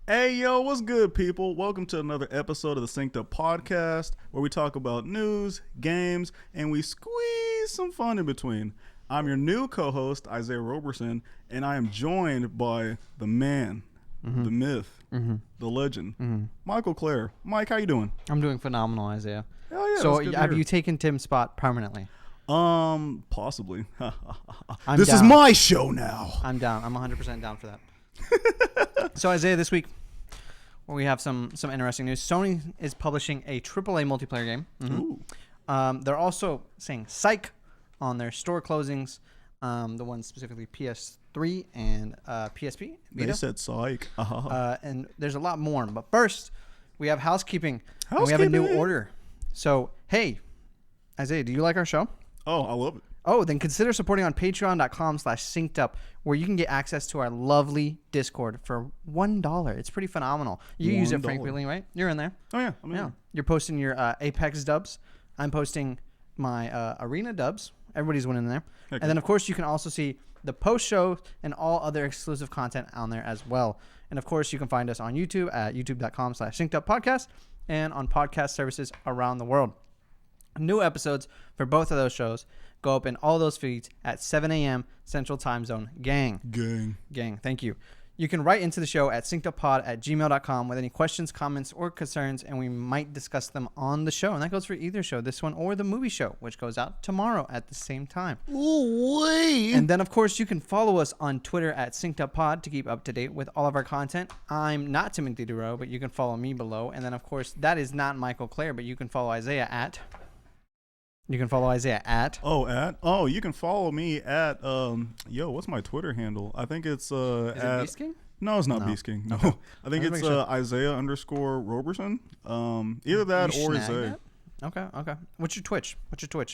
Hey, yo, what's good, people? Welcome to another episode of the Synced Up Podcast, where we talk about news, games, and we squeeze some fun in between. I'm your new co-host, Isaiah Roberson, and I am joined by the man, the myth, the legend, Michael Clare. Mike, how you doing? I'm doing phenomenal, Isaiah. Hell yeah, So that's good to have hear. you taken Tim's spot permanently? Possibly. I'm is down. my show now. I'm down. I'm 100% down for that. So Isaiah, this week we have some interesting news. Sony is publishing a AAA multiplayer game. Ooh. They're also saying psych on their store closings. The ones specifically PS3 and PSP. They said psych. And there's a lot more. But first, we have housekeeping. And we have a new Housekeeping. order. So, hey, Isaiah, do you like our show? Oh, I love it. Oh, then consider supporting on patreon.com/syncedup, where you can get access to our lovely Discord for $1. It's pretty phenomenal. You use it $1. frequently, right? You're in there. Oh, yeah. I mean, Yeah. You're posting your Apex dubs. I'm posting my Arena dubs. Everybody's winning there. Heck And then, of course, you can also see the post-show and all other exclusive content on there as well. And, of course, you can find us on YouTube at youtube.com/synceduppodcast and on podcast services around the world. New episodes for both of those shows go up in all those feeds at 7 a.m. Central Time Zone. Gang. Thank you. You can write into the show at synceduppod@gmail.com with any questions, comments, or concerns, and we might discuss them on the show. And that goes for either show, this one or the movie show, which goes out tomorrow at the same time. Ooh, wait. And then, of course, you can follow us on Twitter at synceduppod to keep up to date with all of our content. I'm not Timothy Duro, but you can follow me below. And then, of course, that is not Michael Clare, but you can follow Isaiah at... You can follow Isaiah at... you can follow me at what's my Twitter handle? I think it's Is it Beast King? No, it's not No. Beast King. No. Okay. I think Let me it's make sure. Isaiah_Roberson. Either that You or snag Isaiah. that? Okay. What's your Twitch?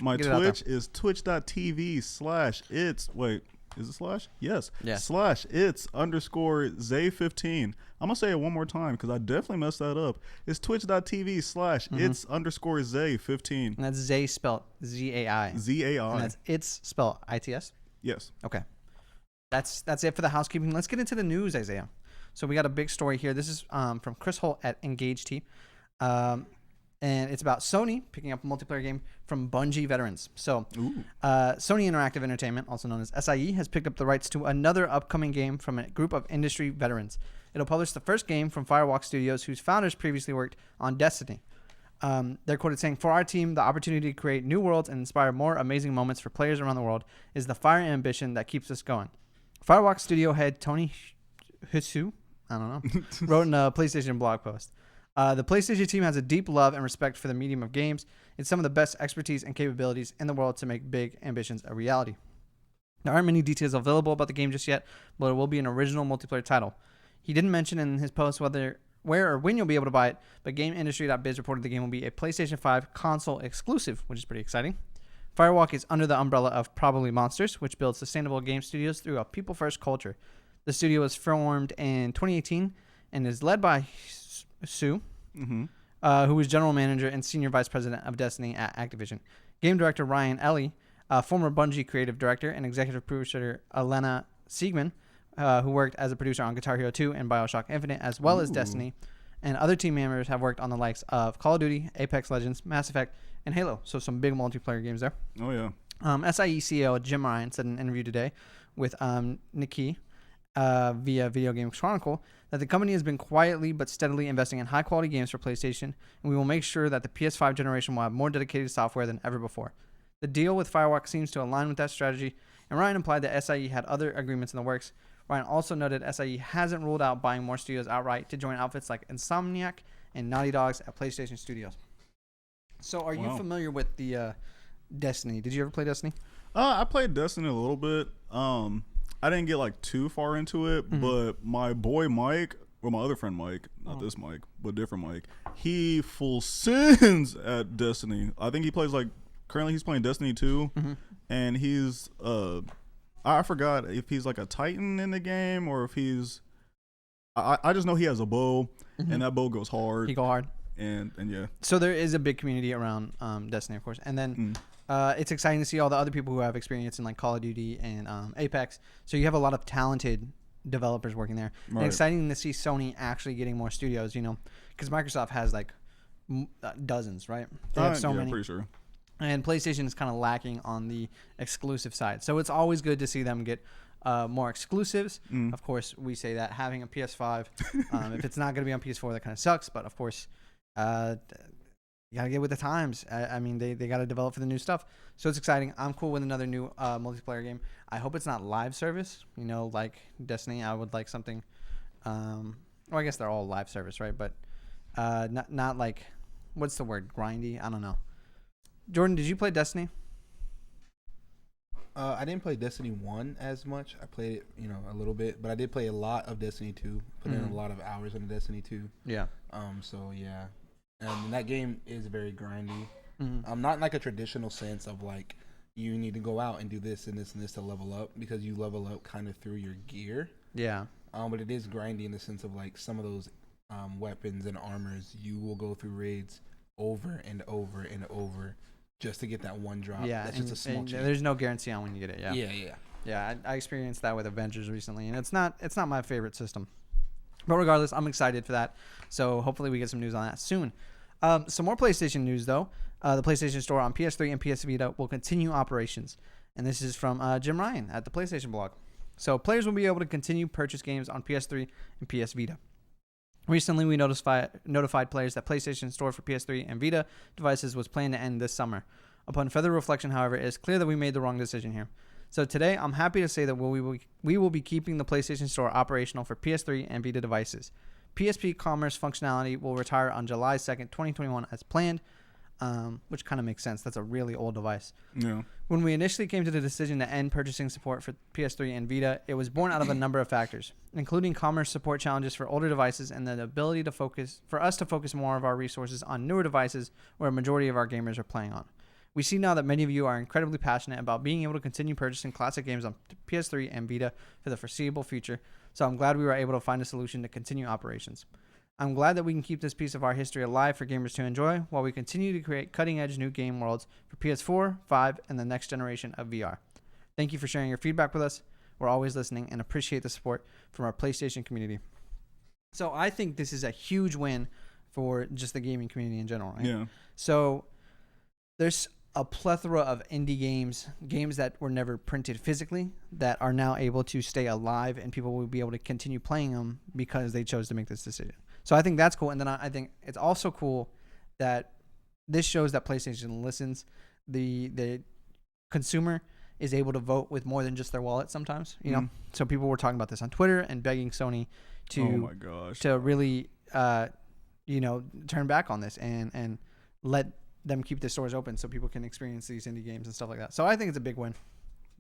My Get it out there. Twitch is twitch.tv/it's wait, is it slash? Yes. Yeah. /it's_Zay15. I'm gonna say it one more time because I definitely messed that up. It's twitch.tv/it's_Zay15. And that's Zay spelled Z-A-I. ZAI. And that's it's spelled I-T-S. Yes. Okay. That's it for the housekeeping. Let's get into the news, Isaiah. So we got a big story here. This is from Chris Holt at Engage T. And it's about Sony picking up a multiplayer game from Bungie veterans. So Sony Interactive Entertainment, also known as SIE, has picked up the rights to another upcoming game from a group of industry veterans. It'll publish the first game from Firewalk Studios, whose founders previously worked on Destiny. They're quoted saying, "For our team, the opportunity to create new worlds and inspire more amazing moments for players around the world is the fire and ambition that keeps us going." Firewalk Studio head Tony Hisu, wrote in a PlayStation blog post. The PlayStation team has a deep love and respect for the medium of games. It's some of the best expertise and capabilities in the world to make big ambitions a reality. There aren't many details available about the game just yet, but it will be an original multiplayer title. He didn't mention in his post where or when you'll be able to buy it, but GameIndustry.biz reported the game will be a PlayStation 5 console exclusive, which is pretty exciting. Firewalk is under the umbrella of Probably Monsters, which builds sustainable game studios through a people-first culture. The studio was formed in 2018 and is led by Sue, who was general manager and senior vice president of Destiny at Activision. Game director Ryan Ellie, former Bungie creative director, and executive producer Elena Siegman, who worked as a producer on Guitar Hero 2 and BioShock Infinite, as well as Destiny, and other team members have worked on the likes of Call of Duty, Apex Legends, Mass Effect, and Halo. So some big multiplayer games there. Oh yeah. SIE CEO Jim Ryan said in an interview today with Nikki via Video Games Chronicle that the company has been quietly but steadily investing in high-quality games for PlayStation, and we will make sure that the PS5 generation will have more dedicated software than ever before. The deal with Firewalk seems to align with that strategy, and Ryan implied that SIE had other agreements in the works. Ryan also noted SIE hasn't ruled out buying more studios outright to join outfits like Insomniac and Naughty Dogs at PlayStation Studios. So are you familiar with the Destiny? Did you ever play Destiny? I played Destiny a little bit. I didn't get like too far into it, but my boy Mike, or my other friend Mike, not this Mike, but different Mike, he full sins at Destiny. I think he plays currently he's playing Destiny 2, and he's I forgot if he's like a Titan in the game or if he's I just know he has a bow, and that bow goes hard. He go hard. And yeah. So there is a big community around Destiny, of course. And then it's exciting to see all the other people who have experience in like Call of Duty and Apex. So you have a lot of talented developers working there. Right. And exciting to see Sony actually getting more studios, you know, because Microsoft has like dozens, right? They have so many. Pretty sure. And PlayStation is kind of lacking on the exclusive side. So it's always good to see them get more exclusives. Of course, we say that having a PS5, if it's not going to be on PS4, that kind of sucks. But of course, you got to get with the times. I mean, they got to develop for the new stuff. So it's exciting. I'm cool with another new multiplayer game. I hope it's not live service, you know, like Destiny. I would like something. Well, I guess they're all live service, right? But not like, what's the word? Grindy? I don't know. Jordan, did you play Destiny? I didn't play Destiny 1 as much. I played it, you know, a little bit, but I did play a lot of Destiny 2. Put in a lot of hours into Destiny 2. Yeah. So yeah, and that game is very grindy. Not in like a traditional sense of like you need to go out and do this and this and this to level up, because you level up kind of through your gear. Yeah. But it is grindy in the sense of like some of those weapons and armors, you will go through raids over and over and over just to get that one drop. Yeah, that's just a small change. There's no guarantee on when you get it. Yeah. I experienced that with Avengers recently, and it's not my favorite system. But regardless, I'm excited for that. So hopefully we get some news on that soon. Some more PlayStation news though. The PlayStation Store on PS3 and PS Vita will continue operations, and this is from Jim Ryan at the PlayStation blog. So players will be able to continue purchase games on PS3 and PS Vita. Recently, we notified players that PlayStation Store for PS3 and Vita devices was planned to end this summer. Upon further reflection, however, it is clear that we made the wrong decision here. So today, I'm happy to say that we will be keeping the PlayStation Store operational for PS3 and Vita devices. PSP Commerce functionality will retire on July 2nd, 2021 as planned, which kind of makes sense. That's a really old device. Yeah. When we initially came to the decision to end purchasing support for PS3 and Vita, it was born out of a number of factors, including commerce support challenges for older devices and the ability for us to focus more of our resources on newer devices where a majority of our gamers are playing on. We see now that many of you are incredibly passionate about being able to continue purchasing classic games on PS3 and Vita for the foreseeable future, so I'm glad we were able to find a solution to continue operations. I'm glad that we can keep this piece of our history alive for gamers to enjoy while we continue to create cutting-edge new game worlds for PS4, 5, and the next generation of VR. Thank you for sharing your feedback with us. We're always listening and appreciate the support from our PlayStation community. So I think this is a huge win for just the gaming community in general, right? Yeah. So there's a plethora of indie games that were never printed physically that are now able to stay alive, and people will be able to continue playing them because they chose to make this decision. So I think that's cool. And then I think it's also cool that this shows that PlayStation listens. The consumer is able to vote with more than just their wallet sometimes, you know? So people were talking about this on Twitter and begging Sony to really, turn back on this and let them keep the stores open so people can experience these indie games and stuff like that. So I think it's a big win.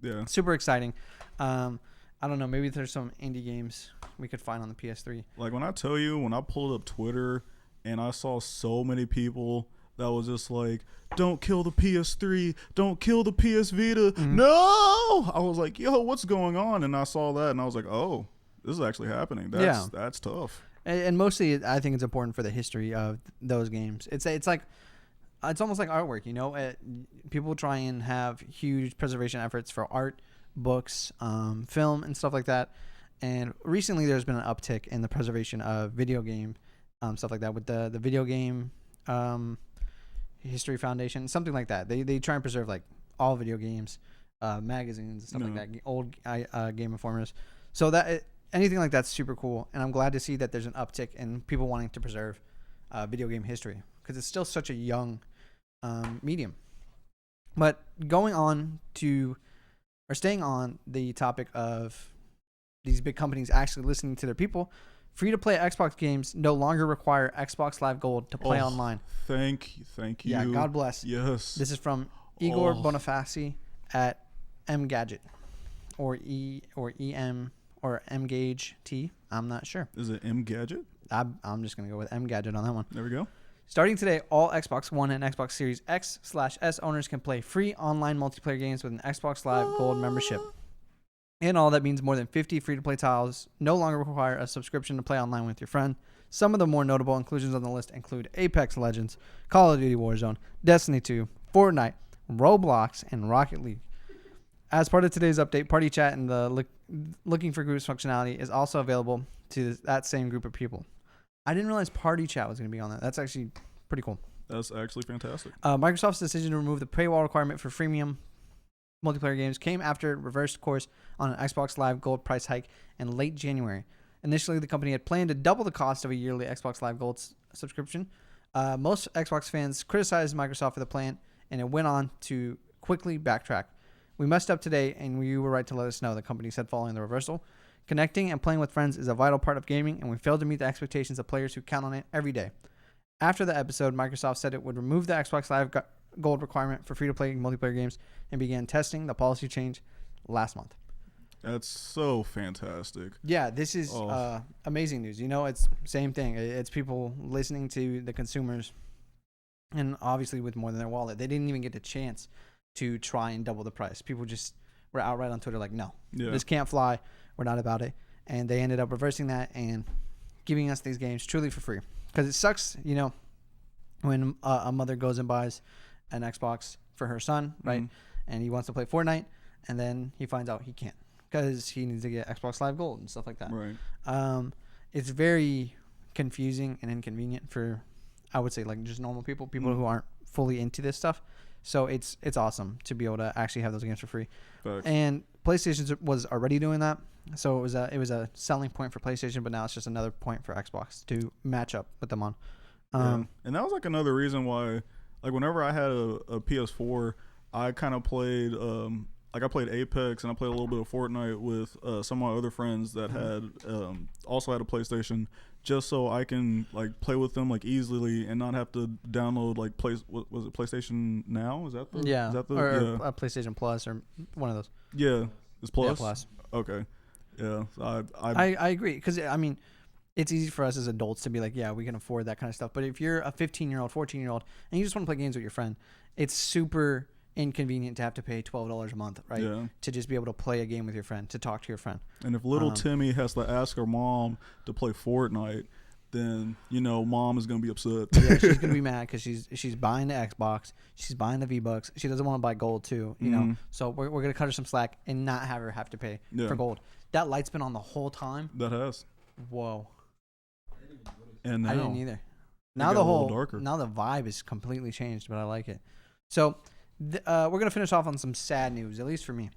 Yeah. Super exciting. I don't know. Maybe there's some indie games we could find on the PS3. Like when I tell you, when I pulled up Twitter and I saw so many people that was just like, don't kill the PS3, don't kill the PS Vita. No! I was like, yo, what's going on? And I saw that and I was like, oh, this is actually happening. That's tough. And mostly I think it's important for the history of those games. It's like, it's almost like artwork, you know? People try and have huge preservation efforts for art, books, film, and stuff like that. And recently there's been an uptick in the preservation of video game stuff like that with the Video Game History Foundation, something like that. They try and preserve like all video games, magazines, stuff like that, old Game Informers. So that anything like that's super cool. And I'm glad to see that there's an uptick in people wanting to preserve video game history because it's still such a young medium. But staying on the topic of these big companies actually listening to their people, free-to-play Xbox games no longer require Xbox Live Gold to play online. Thank you. Yeah, God bless. Yes. This is from Igor Bonifaci at Mgadget or EM or Mgage T. I'm not sure. Is it Mgadget? I'm just gonna go with Mgadget on that one. There we go. Starting today, all Xbox One and Xbox Series X/S owners can play free online multiplayer games with an Xbox Live Gold membership. In all, that means more than 50 free-to-play titles no longer require a subscription to play online with your friend. Some of the more notable inclusions on the list include Apex Legends, Call of Duty Warzone, Destiny 2, Fortnite, Roblox, and Rocket League. As part of today's update, Party Chat and the looking for groups functionality is also available to that same group of people. I didn't realize party chat was going to be on that. That's actually pretty cool. That's actually fantastic. Microsoft's decision to remove the paywall requirement for freemium multiplayer games came after it reversed course on an Xbox Live Gold price hike in late January. Initially, the company had planned to double the cost of a yearly Xbox Live Gold subscription. Most Xbox fans criticized Microsoft for the plan, and it went on to quickly backtrack. We messed up today, and you were right to let us know, the company said following the reversal. Connecting and playing with friends is a vital part of gaming, and we failed to meet the expectations of players who count on it every day. After the episode, Microsoft said it would remove the Xbox Live Gold requirement for free-to-play multiplayer games and began testing the policy change last month. That's so fantastic. Yeah, this is amazing news. You know, it's same thing. It's people listening to the consumers, and obviously with more than their wallet. They didn't even get the chance to try and double the price. People just were outright on Twitter like, no, this can't fly. We're not about it. And they ended up reversing that and giving us these games truly for free. Because it sucks, you know, when a mother goes and buys an Xbox for her son, right? And he wants to play Fortnite, and then he finds out he can't because he needs to get Xbox Live Gold and stuff like that. Right. It's very confusing and inconvenient for, I would say, like just normal people who aren't fully into this stuff. So it's awesome to be able to actually have those games for free. Facts. And PlayStation was already doing that, so it was a selling point for PlayStation, but now it's just another point for Xbox to match up with them on. And that was like another reason why, like whenever I had a PS4, I kind of played like I played Apex and I played a little bit of Fortnite with some of my other friends that had also had a PlayStation, just so I can like play with them like easily and not have to download like was it PlayStation Now? Is that the Is that the or PlayStation Plus or one of those? Yeah, it's Plus. Yeah, Plus. Okay. Yeah, I agree, because I mean, it's easy for us as adults to be like, yeah, we can afford that kind of stuff. But if you're a 15-year-old, 14-year-old, and you just want to play games with your friend, it's super inconvenient to have to pay $12 a month, right? Yeah. To just be able to play a game with your friend, to talk to your friend. And if little Timmy has to ask her mom to play Fortnite, then you know mom is gonna be upset. Yeah, she's gonna be mad because she's buying the Xbox, she's buying the V-Bucks. She doesn't want to buy gold too, you know. So we're gonna cut her some slack and not have her have to pay for gold. That light's been on the whole time. That has. Whoa. And now, I didn't either. Now now the vibe is completely changed, but I like it. So we're gonna finish off on some sad news, at least for me.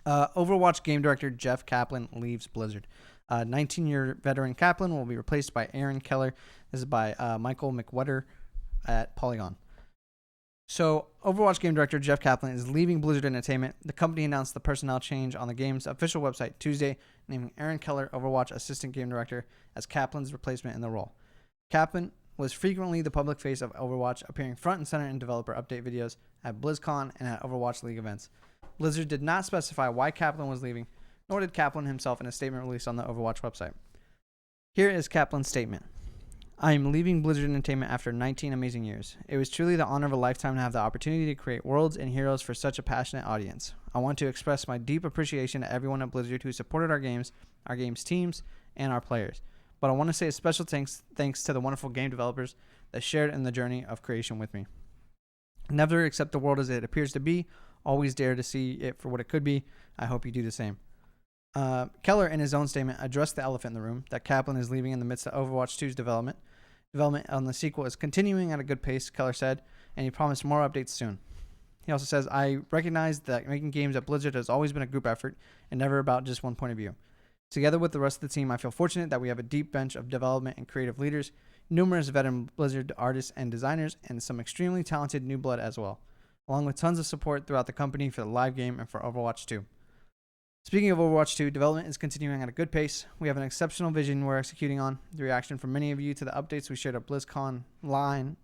Overwatch game director Jeff Kaplan leaves Blizzard. 19-year veteran Kaplan will be replaced by Aaron Keller. This is by Michael McWhorter at Polygon. So, Overwatch game director Jeff Kaplan is leaving Blizzard Entertainment. The company announced the personnel change on the game's official website Tuesday, naming Aaron Keller Overwatch assistant game director as Kaplan's replacement in the role. Kaplan was frequently the public face of Overwatch, appearing front and center in developer update videos at BlizzCon and at Overwatch League events. Blizzard did not specify why Kaplan was leaving, nor did Kaplan himself in a statement released on the Overwatch website. Here is Kaplan's statement. I am leaving Blizzard Entertainment after 19 amazing years. It was truly the honor of a lifetime to have the opportunity to create worlds and heroes for such a passionate audience. I want to express my deep appreciation to everyone at Blizzard who supported our games teams, and our players. But I want to say a special thanks to the wonderful game developers that shared in the journey of creation with me. Never accept the world as it appears to be. Always dare to see it for what it could be. I hope you do the same. Keller, in his own statement, addressed the elephant in the room that Kaplan is leaving in the midst of Overwatch 2's development. Development on the sequel is continuing at a good pace, Keller said, and he promised more updates soon. He also says, I recognize that making games at Blizzard has always been a group effort and never about just one point of view. Together with the rest of the team, I feel fortunate that we have a deep bench of development and creative leaders, numerous veteran Blizzard artists and designers, and some extremely talented new blood as well, along with tons of support throughout the company for the live game and for Overwatch 2. Speaking of Overwatch 2, development is continuing at a good pace. We have an exceptional vision we're executing on. The reaction from many of you to the updates we shared at BlizzCon Line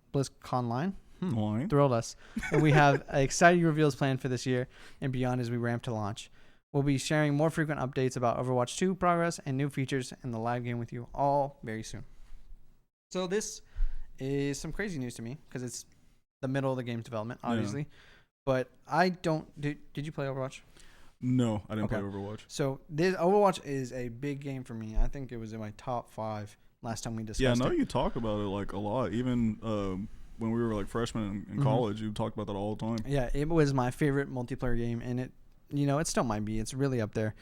thrilled us. And we have exciting reveals planned for this year and beyond as we ramp to launch. We'll be sharing more frequent updates about Overwatch 2 progress and new features in the live game with you all very soon. So this is some crazy news to me because it's the middle of the game's development, obviously. Yeah. But I don't... Did you play Overwatch? No, I didn't play Overwatch. So this Overwatch is a big game for me. I think it was in my top 5 last time we discussed it. Yeah, I know you talk about it like a lot. Even when we were like freshmen in college, you talked about that all the time. Yeah, it was my favorite multiplayer game, and it still might be. It's really up there.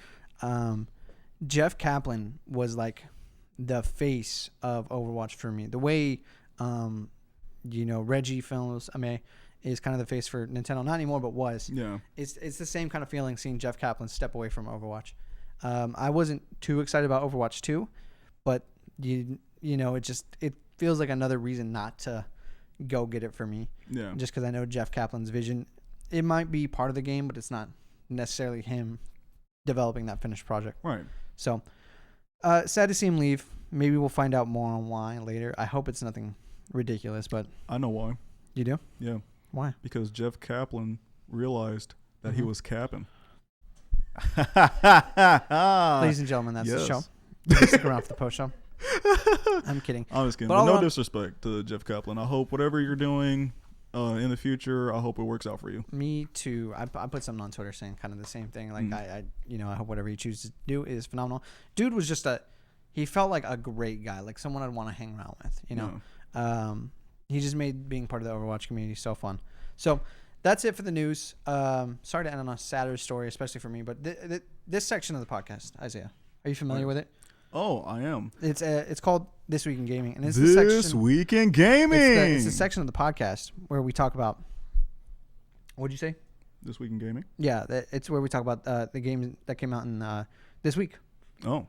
Jeff Kaplan was like the face of Overwatch for me. The way, Reggie Films, is kind of the face for Nintendo. Not anymore, but was. Yeah. It's the same kind of feeling seeing Jeff Kaplan step away from Overwatch. I wasn't too excited about Overwatch 2, but it feels like another reason not to go get it for me. Yeah. Just because I know Jeff Kaplan's vision. It might be part of the game, but it's not necessarily him developing that finished project. Right. So, sad to see him leave. Maybe we'll find out more on why later. I hope it's nothing ridiculous, but I know why. You do? Yeah. Why? Because Jeff Kaplan realized that he was capping. Ladies and gentlemen, that's the show. Stick around for the post show. I'm kidding. I'm just kidding. But no disrespect to Jeff Kaplan. I hope whatever you're doing in the future, I hope it works out for you. Me too. I put something on Twitter saying kind of the same thing. Like I hope whatever he chooses to do is phenomenal. Dude was just he felt like a great guy, like someone I'd want to hang around with. He just made being part of the Overwatch community so fun. So that's it for the news. Sorry to end on a sadder story, especially for me. But this section of the podcast, Isaiah, are you familiar with it? Oh, I am. It's called This Week in Gaming, and it's This Week in Gaming. It's a section of the podcast where we talk about. What'd you say? This Week in Gaming. Yeah, it's where we talk about the games that came out in this week. Oh,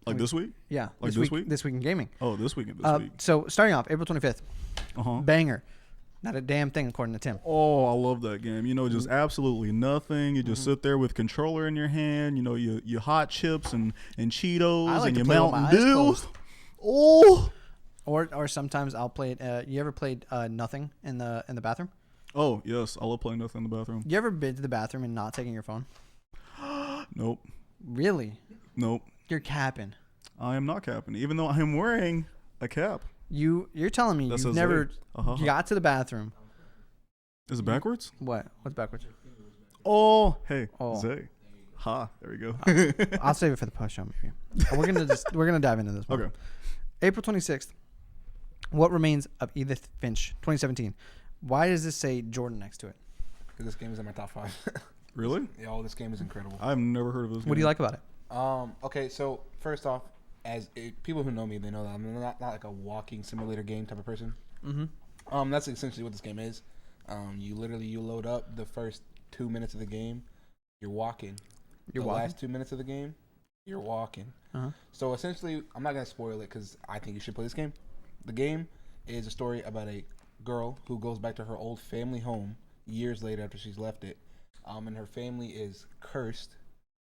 like this week? Yeah, like this week. This Week in Gaming. Oh, this week. This week. So starting off, April 25th. Banger. Not a damn thing according to Tim. Oh, I love that game. Just absolutely nothing. You just sit there with controller in your hand. You hot chips and Cheetos and your Mountain Dew. Oh. Or sometimes I'll play it. You ever played Nothing in the bathroom? Oh yes, I love playing Nothing in the bathroom. You ever been to the bathroom and not taking your phone? Nope. Really? Nope. You're capping. I am not capping, even though I am wearing a cap. You're telling me you've never got to the bathroom. Is it backwards? What? What's backwards? Oh, hey, Zay. Ha, there we go. I'll save it for the post show maybe. We're gonna dive into this one. Okay. April 26th. What Remains of Edith Finch, 2017. Why does this say Jordan next to it? Because this game is in my top 5. Really? Yeah, this game is incredible. I've never heard of this game. What do you like about it? Okay, so first off, people who know me, they know that I'm not like a walking simulator game type of person. Mm-hmm. That's essentially what this game is. You load up the first 2 minutes of the game, you're walking. Last 2 minutes of the game, you're walking. Uh-huh. So essentially, I'm not gonna spoil it because I think you should play this game. The game is a story about a girl who goes back to her old family home years later after she's left it, and her family is cursed.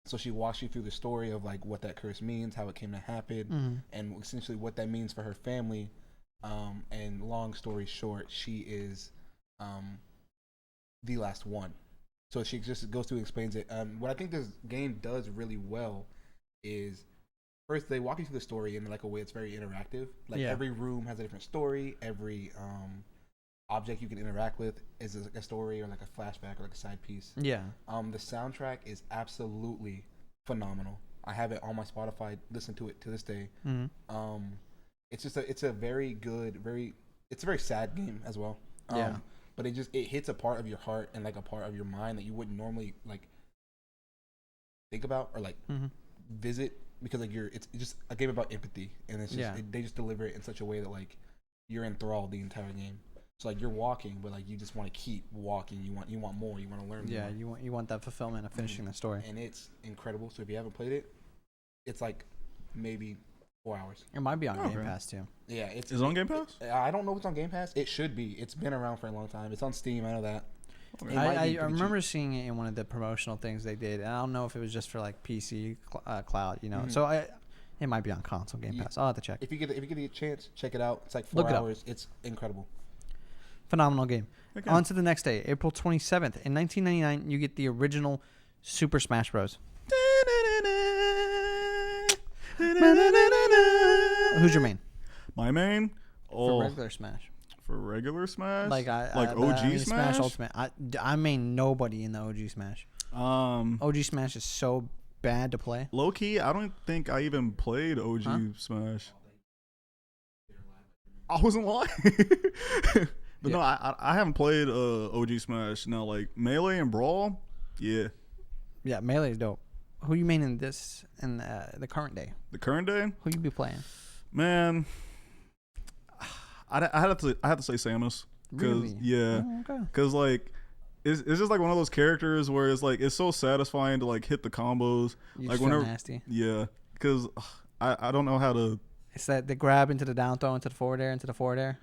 So she walks you through the story of like what that curse means, how it came to happen, and essentially what that means for her family. And long story short, she is the last one. So she just goes through and explains it. What I think this game does really well is first they walk you through the story in like a way that's very interactive. Like every room has a different story. Every object you can interact with is a story or like a flashback or like a side piece. Yeah. The soundtrack is absolutely phenomenal. I have it on my Spotify. Listen to it to this day. Mm-hmm. It's a very good, it's a very sad game as well. Yeah. But it hits a part of your heart and like a part of your mind that you wouldn't normally like think about or like visit because like it's just a game about empathy and it's just they just deliver it in such a way that like you're enthralled the entire game. So like you're walking, but like you just want to keep walking. You want more. You want to learn. Yeah, more. you want that fulfillment of finishing the story. And it's incredible. So if you haven't played it, it's like maybe 4 hours. It might be on Game Pass too. Yeah, is it on Game Pass? I don't know if it's on Game Pass. It should be. It's been around for a long time. It's on Steam. I know that. Okay. I remember seeing it in one of the promotional things they did. And I don't know if it was just for like PC cloud, So it might be on console Game Pass. I'll have to check. If you get a chance, check it out. It's like 4 hours. It's incredible. Phenomenal game. Okay. On to the next day, April 27th. In 1999, you get the original Super Smash Bros. Who's your main? My main? For regular Smash. For regular Smash? Like OG Smash? Ultimate. I main nobody in the OG Smash. OG Smash is so bad to play. Low key, I don't think I even played OG Smash. I wasn't lying. But no, I haven't played OG Smash. Now, like Melee and Brawl, yeah. Yeah, Melee is dope. who you main in this in the current day? The current day, Who you be playing? man. I had to say Samus. Really? Yeah. Oh, okay. Cause like it's just like one of those characters where it's like it's so satisfying to like hit the combos. You like just feel nasty. Yeah. Cause I don't know how to. It's that the grab into the down throw into the forward air.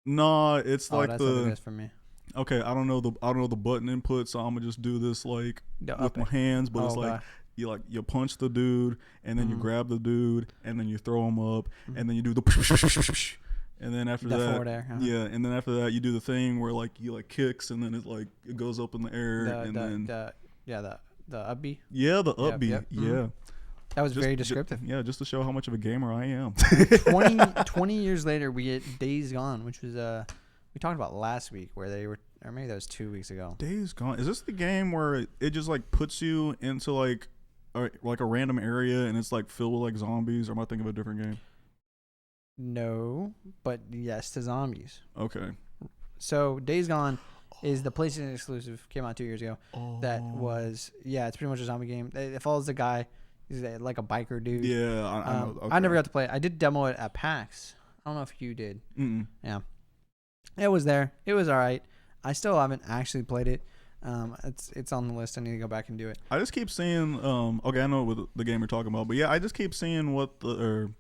Nah, it's like that's what it is for me. Okay, I don't know the button input, so I'm gonna just do this like with my hands. But it's like you punch the dude, and then you grab the dude, and then you throw him up, and then you do the and then after that forward air, yeah, and then after that you do the thing where like you like kicks, and then it goes up in the air, the up B. Yeah, the up B. Yep. Yeah. That was very descriptive. Yeah, just to show how much of a gamer I am. 20 years later, we get Days Gone, which was we talked about last week, where they were, or maybe that was 2 weeks ago. Days Gone. Is this the game where it just like puts you into like a random area and it's like filled with like zombies? Or am I thinking of a different game? No, but yes to zombies. Okay. So Days Gone is the PlayStation exclusive. Came out 2 years ago. Oh. That was it's pretty much a zombie game. It follows the guy. He's like a biker dude. Yeah, I know. Okay. I never got to play it. I did demo it at PAX. I don't know if you did. Mm-mm. Yeah. It was there. It was all right. I still haven't actually played it. It's on the list. I need to go back and do it. I just keep seeing. Okay, I know what the game you're talking about, but yeah, I just keep seeing the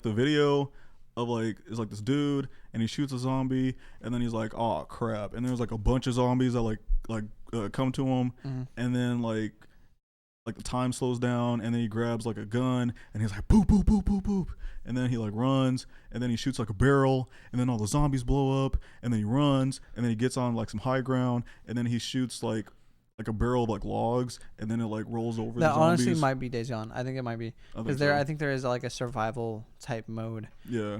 video of like it's like this dude and he shoots a zombie and then he's like, oh crap, and there's like a bunch of zombies that come to him, and then like the time slows down and then he grabs like a gun and he's like boop boop boop boop boop, and then he like runs and then he shoots like a barrel and then all the zombies blow up and then he runs and then he gets on like some high ground and then he shoots like a barrel of like logs and then it like rolls over the zombies. That honestly might be Days Gone. I think it might be because I think there is like a survival type mode. Yeah.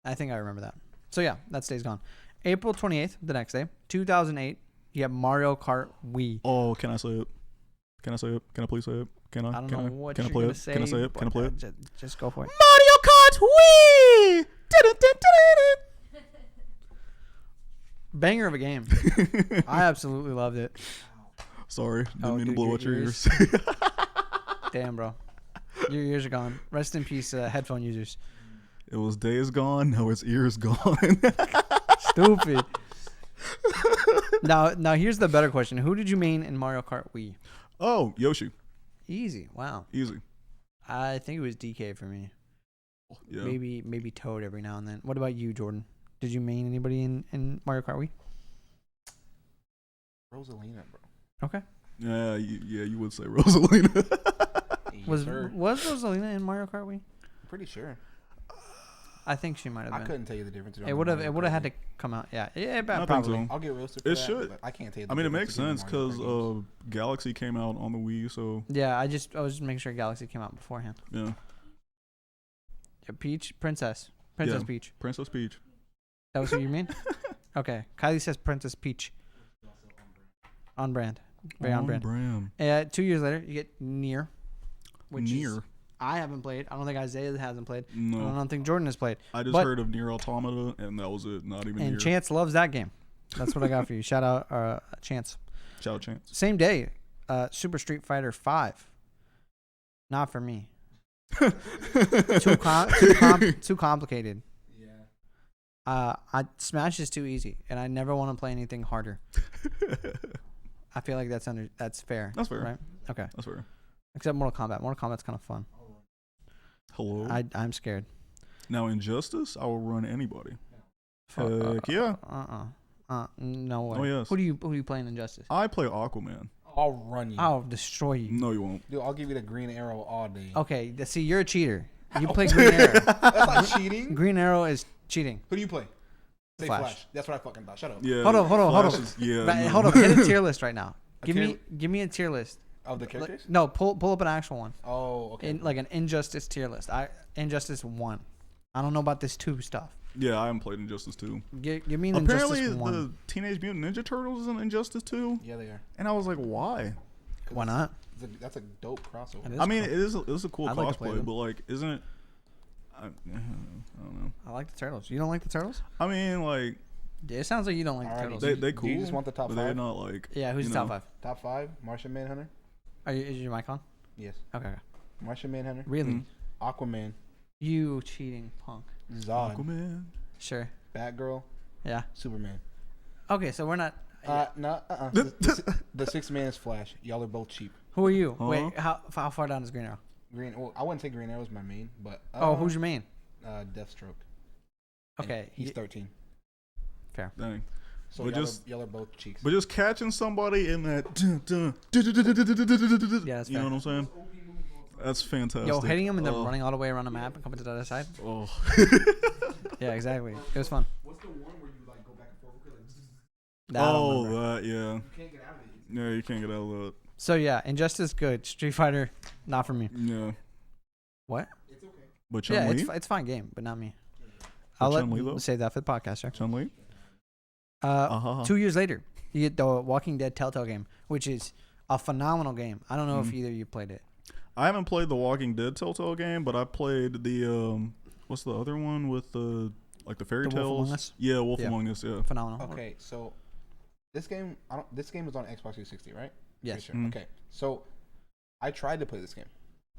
I think I remember that. So yeah, that's Days Gone. April 28th, the next day, 2008. You have Mario Kart Wii. Oh, can I say it? Can I say it? Can I please say it? Can I? I don't know what can you're I play gonna it? say. Can I say it? Can I play it? Just go for it. Mario Kart Wii! Banger of a game. I absolutely loved it. Sorry, didn't mean to blow out your ears. Damn, bro. Your ears are gone. Rest in peace, headphone users. It was days gone, now it's ears gone. Stupid. Now here's the better question. Who did you main in Mario Kart Wii? Oh, Yoshi. Easy. Wow. Easy. I think it was DK for me. Yeah. Maybe Toad every now and then. What about you, Jordan? Did you main anybody in Mario Kart Wii? Rosalina, bro. Okay. Yeah, you would say Rosalina. Was Rosalina in Mario Kart Wii? I'm pretty sure. I think she might have been. I couldn't tell you the difference. It would have had to come out. Yeah, probably. So. I'll get roasted. It should. But I can't tell you. I mean, it makes sense because Galaxy came out on the Wii, so. Yeah, I was just making sure Galaxy came out beforehand. Yeah. Peach, Princess Peach. Princess Peach. That was who you mean? Okay. Kylie says Princess Peach. On brand. Very on brand. 2 years later, you get Nier. I haven't played. I don't think Isaiah hasn't played. No. I don't think Jordan has played. I just heard of Nier Automata, and that was it. Not even And Nier. Chance loves that game. That's what I got for you. Shout out Chance. Shout out Chance. Same day, Super Street Fighter 5. Not for me. Too complicated. Smash is too easy, and I never want to play anything harder. I feel like that's fair. That's fair, right? Okay, that's fair. Except Mortal Kombat. Mortal Kombat's kind of fun. Hello. I'm scared. Now Injustice, I will run anybody. Heck yeah. No way. Oh yes. Who do you play in Injustice? I play Aquaman. I'll run you. I'll destroy you. No, you won't. Dude, I'll give you the Green Arrow all day. Okay, see, you're a cheater. You play Green Arrow. That's not cheating. Green Arrow is cheating. Who do you play? Say Flash. That's what I fucking thought. Shut up. Yeah. Hold on. Hold on. Hit a tier list right now. Give me a tier list of the characters. No, pull up an actual one. Oh, okay. Like an Injustice tier list. Injustice 1. I don't know about this 2 stuff. Yeah, I haven't played Injustice 2. Give me an Apparently, Injustice 1. the Teenage Mutant Ninja Turtles is in Injustice 2. Yeah, they are. And I was like, why? Why not? That's a dope crossover. I mean, it is a cool like cosplay, but like, isn't it? I don't know. I like the Turtles. You don't like the Turtles? I mean, like, it sounds like you don't like the Turtles. They cool. Do you just want the top but 5? They're not like. Yeah, who's the top 5? Top 5? Martian Manhunter. Is your mic on? Yes. Okay. Martian Manhunter. Really? Aquaman. You cheating punk. Zod. Aquaman. Sure. Batgirl. Yeah. Superman. Okay, so we're not. The sixth man is Flash. Y'all are both cheap. Who are you? Huh? Wait, how far down is Green Arrow? Well, I wouldn't say Green Arrow is my main, but Who's your main? Deathstroke. Okay, And he's 13. fair. Dang. So But y'all are both cheeks. But just catching somebody in that, Yeah, that's you know fair. what I'm saying? That's fantastic. Yo, hitting him and then running all the way around the map and coming to the other side. Oh. Yeah, exactly. It was fun. What's the one where you like go back and forth? That, yeah. You can't get out of it. Yeah, you can't get out of that. So yeah, Injustice good. Street Fighter, not for me. Yeah. What? It's okay. But Yeah, Chun-Li? it's fine game, but not me. But I'll Chun-Li, though? save that for the podcast, sir. Chun-Li? 2 years later, you get the Walking Dead Telltale game, which is a phenomenal game. I don't know if either of you played it. I haven't played the Walking Dead Telltale game, but I played the, what's the other one with the, like the fairy The Wolf tales? Among Us? Yeah, Wolf Yeah. Among Us, yeah. Phenomenal. Okay, so this game is on Xbox 360, right? Yes. Pretty sure. Okay, so I tried to play this game.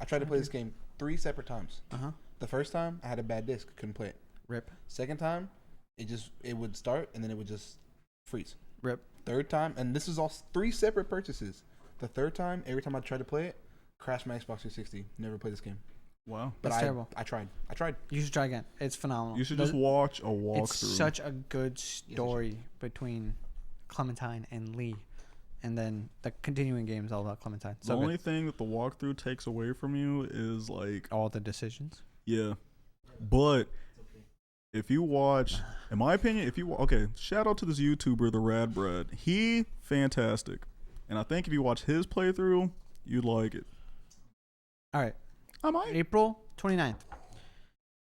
I tried to play this game 3 separate times. Uh-huh. The first time I had a bad disc, couldn't play it. Rip. Second time, it would start and then it would just freeze. Rip. Third time, and this is all 3 separate purchases. The third time, every time I tried to play it, crashed my Xbox 360. Never played this game. Wow. But That's terrible. I tried. You should try again. It's phenomenal. You should just watch a walkthrough. It's such a good story between Clementine and Lee. And then the continuing game is all about Clementine. The So only thing that the walkthrough takes away from you is like, all the decisions. yeah. But if you watch, in my opinion, okay, shout out to this YouTuber, the Rad Brad. He fantastic. And I think if you watch his playthrough, you'd like it. All right. I might. April 29th,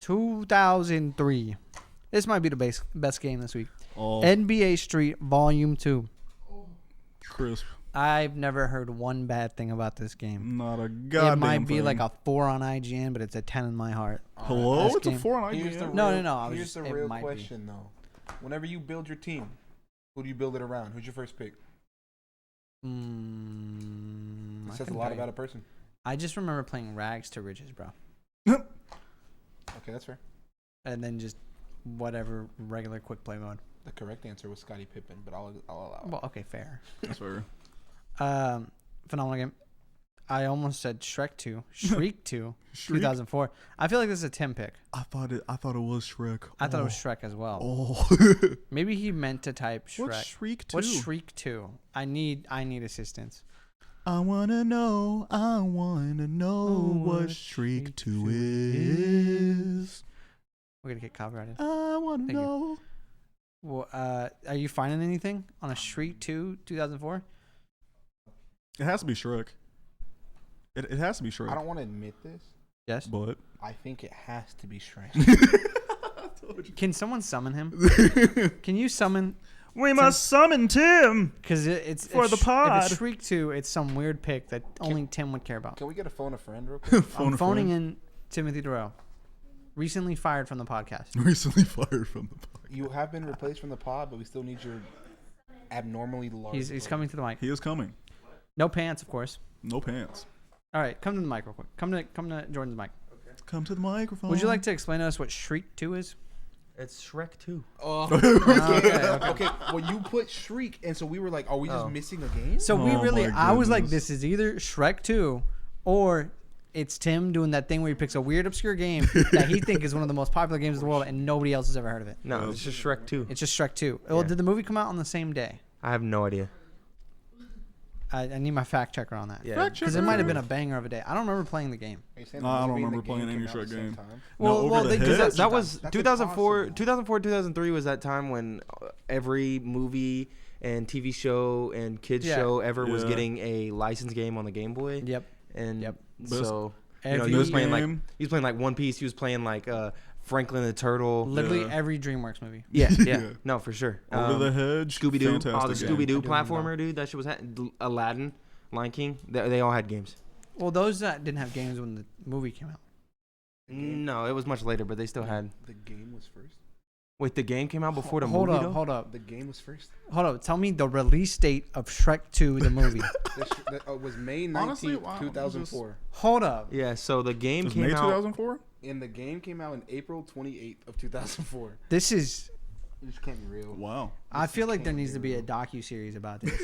2003. This might be the best game this week. Oh, NBA Street Volume 2. crisp. I've never heard one bad thing about this game. Not a goddamn It might be thing. like a 4 on IGN, but it's a 10 in my heart. Hello? Best It's a game. 4 on Here's the IGN. No, real- no, I was Here's just- the it real might be. question, though. Whenever you build your team, who do you build it around? Who's your first pick? It I says a couldn't lot tell about you. a person. I just remember playing Rags to Riches, bro. Okay, that's fair. And then just whatever regular quick play mode. The correct answer was Scottie Pippen, but I'll allow it. Well, okay, fair. That's fair. Phenomenal game. I almost said Shrek 2. Shriek 2. Shriek? 2004. I feel like this is a Tim pick. I thought it was Shrek. I thought it was Shrek as well. Oh. Maybe he meant to type Shrek. What's Shriek 2? What's Shriek 2? I need assistance. I wanna know what Shriek 2 is. We're gonna get copyrighted. I wanna Thank you. know. Well, are you finding anything on a Shriek 2 2004? It has to be Shrek. It has to be Shrek. I don't want to admit this. Yes. But I think it has to be Shrek. Can someone summon him? Can you summon? we must summon Tim. Because it's For the pod. If it's Shriek 2, it's some weird pick that only Tim would care about. Can we get a phone a friend real quick? I'm phoning in Timothy Durrell, recently fired from the podcast. Recently fired from the podcast. You have been replaced from the pod, but we still need your abnormally large. He's coming to the mic. He is coming. No pants, of course. No pants. All right, come to the mic real quick. Come to Jordan's mic. Come to the microphone. Would you like to explain to us what Shriek 2 is? It's Shrek 2. Oh, Okay. okay. Well, you put Shriek, and so we were like, "Are we just missing a game?" So we Oh really, my I was like, goodness. this is either Shrek 2 or it's Tim doing that thing where he picks a weird, obscure game that he thinks is one of the most popular games in the world and nobody else has ever heard of it. No, it's just Shrek 2. It's just Shrek 2. Well, Yeah. did the movie come out on the same day? I have no idea. I need my fact checker on that. Yeah. Fact Because it might have been a banger of a day. I don't remember playing the game. Are you saying No, the I don't movie and remember the playing game any came out at Shrek the same game. time? Over the they- 'cause head? that's- That was That's 2004. impossible. 2004, 2003 was that time when every movie and TV show and kids Yeah. show ever was Yeah. getting a licensed game on the Game Boy. Yep. And Yep. so he Every- was playing like game. he was playing like One Piece. He was playing like Franklin the Turtle. Literally Yeah. every DreamWorks movie. Yeah, yeah, Yeah. No, for sure. Over the hedge. Scooby Doo. Fantastic Oh, the game. Scooby Doo I do remember platformer, dude. That shit was Aladdin, Lion King. They all had games. Well, those that didn't have games when the movie came out. No, it was much later, but they still had. The game was first. Wait, the game came out before the Hold movie, up, though? hold up, The game was first. hold up. Tell me the release date of Shrek 2, the movie. That was May 19th, Honestly, wow, 2004. Hold up. Yeah, so the game It was came May out. 2004. And the game came out in April 28th of 2004. This is. It just can't be real. Wow. I feel like there can't needs be to be a real. docu-series about this.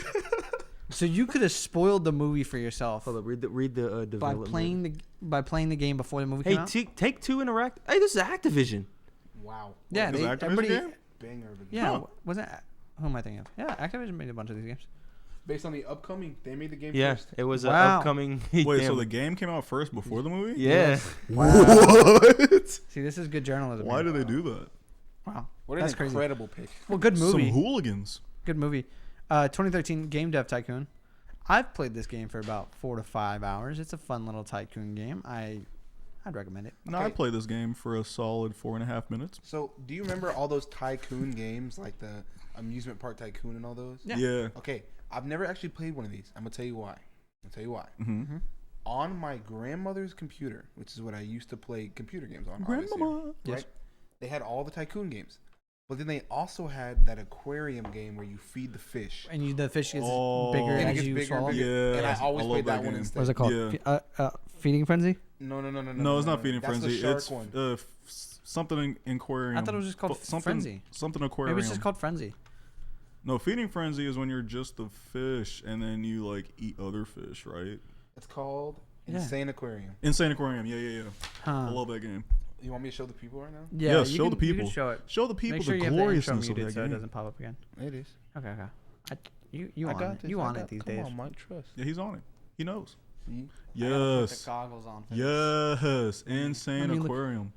So you could have spoiled the movie for yourself Hold up, read the by development. playing the game before the movie came Hey, out. Take Two Interactive. Hey, this is Activision. Wow. Yeah, Is it Activision everybody. game? Banger of a game. Yeah, Huh. wasn't who am I thinking of? Yeah, Activision made a bunch of these games. Based on the upcoming, they made the game Yeah, first. it was an Wow. upcoming. Wait, so Damn. the game came out first before the movie? Yeah. What? See, this is good journalism. Why here. do they do that? Wow, What an that's crazy. incredible pick. Well, good movie. Some hooligans. Good movie. 2013 Game Dev Tycoon. I've played this game for about 4 to 5 hours. It's a fun little tycoon game. I'd recommend it. No, I Okay. played this game for a solid 4.5 minutes. So, do you remember all those tycoon games, like the amusement park tycoon and all those? Yeah. Okay, I've never actually played one of these. I'm gonna tell you why. Mm-hmm. On my grandmother's computer, which is what I used to play computer games on, obviously, Grandmama. Yes. right? They had all the tycoon games, but then they also had that aquarium game where you feed the fish. And the fish gets Oh. bigger And it as gets you bigger and swallow. bigger. Yeah. And I always love played that game. one instead. What is it called? Yeah. Feeding Frenzy? No. No, it's not Feeding That's Frenzy. the shark It's one. something in aquarium. I thought it was just called something, Frenzy. Something aquarium. Maybe it's just called Frenzy. No, Feeding Frenzy is when you're just the fish and then you like eat other fish, right? It's called Yeah. Insane Aquarium. Insane Aquarium. Yeah. I Huh. love that game. You want me to show the people right now? Yeah, Yes, you show can- the people. You can show it. Show the people Make sure the you have the intro gloriousness of muted that so it game. doesn't pop up again. It is. Okay. You I on got it. this. You I on got- it these come days. on, Mike, trust. Yeah, he's on it. He knows. See? Yes. goggles on. Yes. Insane Let me look- Aquarium.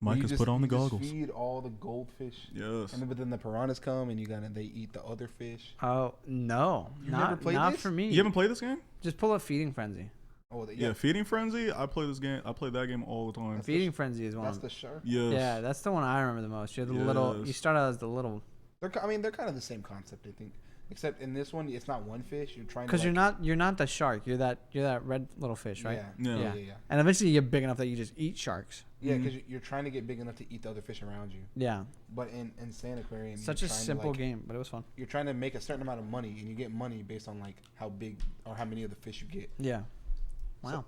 Where Mike you has just- put on the you just goggles. feed all the goldfish. Yes. And then, but then the piranhas come and they eat the other fish. Oh no, You've never played not this? for me. You haven't played this game? Just pull up Feeding Frenzy. Oh, Yeah, Feeding Frenzy. I play this game. I play that game all the time. Feeding Frenzy is one. That's Of the shark. Yes. Yeah, that's the one I remember the most. You're the little. You Yes. start out as the little. They're kind of the same concept, I think. Except in this one, it's not one fish. You're trying to. Because you're not the shark. You're that red little fish, right? Yeah. Yeah. And eventually you get big enough that you just eat sharks. Yeah, because you're trying to get big enough to eat the other fish around you. Yeah. But in Insane Aquarium, Such you're a trying to, simple like, game, but it was fun. You're trying to make a certain amount of money, and you get money based on like how big or how many of the fish you get. Yeah. Wow.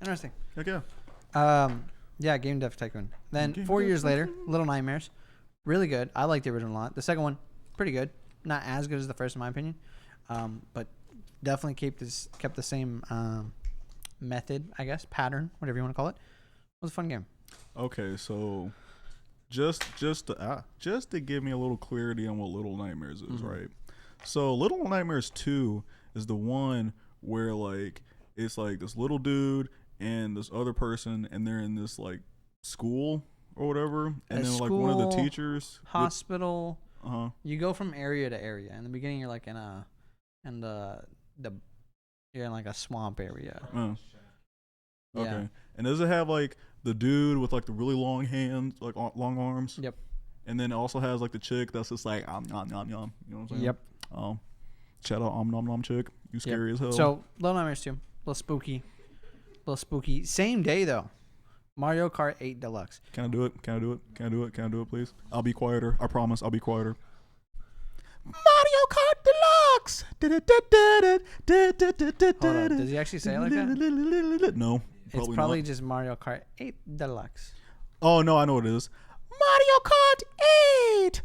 Interesting. Heck yeah. Yeah, Game Dev Tycoon. Then Game 4 Dev years later, Little Nightmares, really good. I like the original a lot. The second one, pretty good. Not as good as the first, in my opinion, but definitely kept the same method, I guess, pattern, whatever you want to call it. It was a fun game. Okay, so just to give me a little clarity on what Little Nightmares is, right? So Little Nightmares 2 is the one where like it's like this little dude and this other person and they're in this like school or whatever, and then like one of the school, teachers Hospital. uh-huh. You go from area to area. In the beginning, you're like in you're in like a swamp area. Okay. Yeah. And does it have like the dude with like the really long hands, like long arms? Yep. And then it also has like the chick that's just like nom nom nom. You know what I'm saying? Yep. Shout out nom nom chick. You scary as hell. So Little Nightmares 2, little spooky. Same day though. Mario Kart 8 Deluxe. Can I do it? Can I do it? Can I do it? Can I do it, please? I'll be quieter. I promise. I'll be quieter. Mario Kart Deluxe. Hold on. Does he actually say it like that? No. It's probably just Mario Kart 8 Deluxe. Oh no, I know what it is. Mario Kart 8.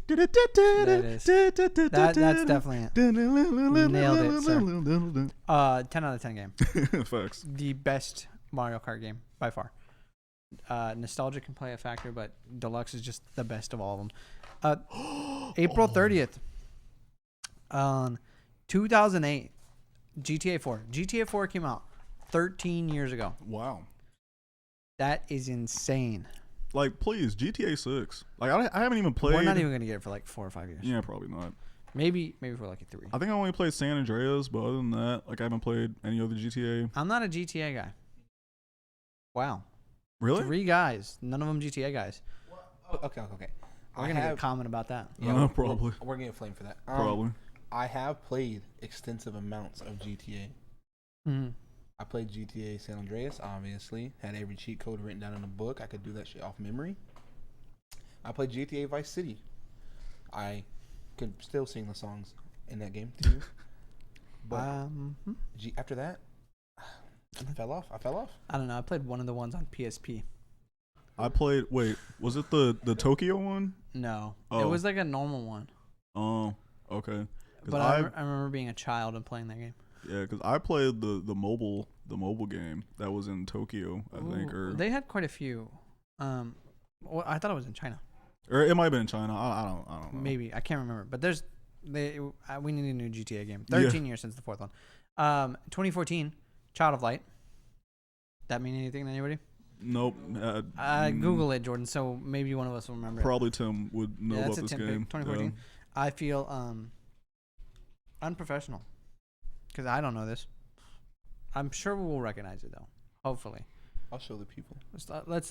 That's definitely it. Nailed it, sir. 10 out of 10 game. Facts. The best Mario Kart game by far. Nostalgia can play a factor, but Deluxe is just the best of all of them. April 30th. 2008. GTA 4. GTA 4 came out 13 years ago. Wow. That is insane. Like, please, GTA 6. Like, I haven't even played. We're not even going to get it for like 4 or 5 years. Yeah, probably not. Maybe for like a 3. I think I only played San Andreas, but other than that, like, I haven't played any other GTA. I'm not a GTA guy. Wow. Really? 3 guys. None of them GTA guys. Okay. We're going to get a comment about that. Probably. We're getting flamed for that. Probably. I have played extensive amounts of GTA. Mm-hmm. I played GTA San Andreas, obviously. Had every cheat code written down in a book. I could do that shit off memory. I played GTA Vice City. I could still sing the songs in that game to you. But after that, I fell off. I don't know. I played one of the ones on PSP. I played. Wait, was it the Tokyo one? No, Oh. it was like a normal one. Oh, okay. But I remember being a child and playing that game. Yeah, because I played the mobile game that was in Tokyo, I think, or they had quite a few. Well, I thought it was in China. or it might have been in China. I don't know. Maybe I can't remember. But we need a new GTA game. 13 years since the fourth one. 2014, Child of Light. That mean anything to anybody? Nope. Google it, Jordan. So maybe one of us will remember. Probably Tim would know about this game. 2014. Yeah. I feel unprofessional because I don't know this. I'm sure we will recognize it though. Hopefully. I'll show the people. Let's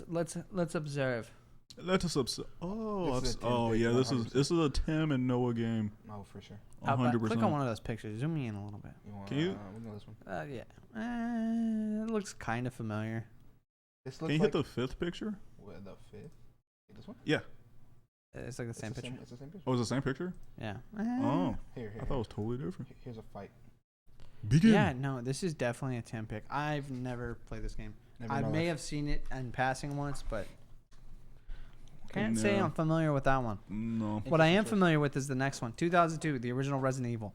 observe. Let us observe. This This is a Tim and Noah game. Oh, for sure. 100%. Click on one of those pictures. Zoom me in a little bit. Can you? We know this one. Yeah. It looks kind of familiar. This Can looks you like hit the fifth picture? the fifth. This one. Yeah. It's like the same picture. It's the same picture. Oh, it's the same picture? Yeah. Oh. Here. I thought it was totally different. Here's a fight. Begin. Yeah, no, this is definitely a Tim pick. I've never played this game. I may have seen it in passing once, but can't say I'm familiar with that one. No. What I am familiar with is the next one, 2002, the original Resident Evil.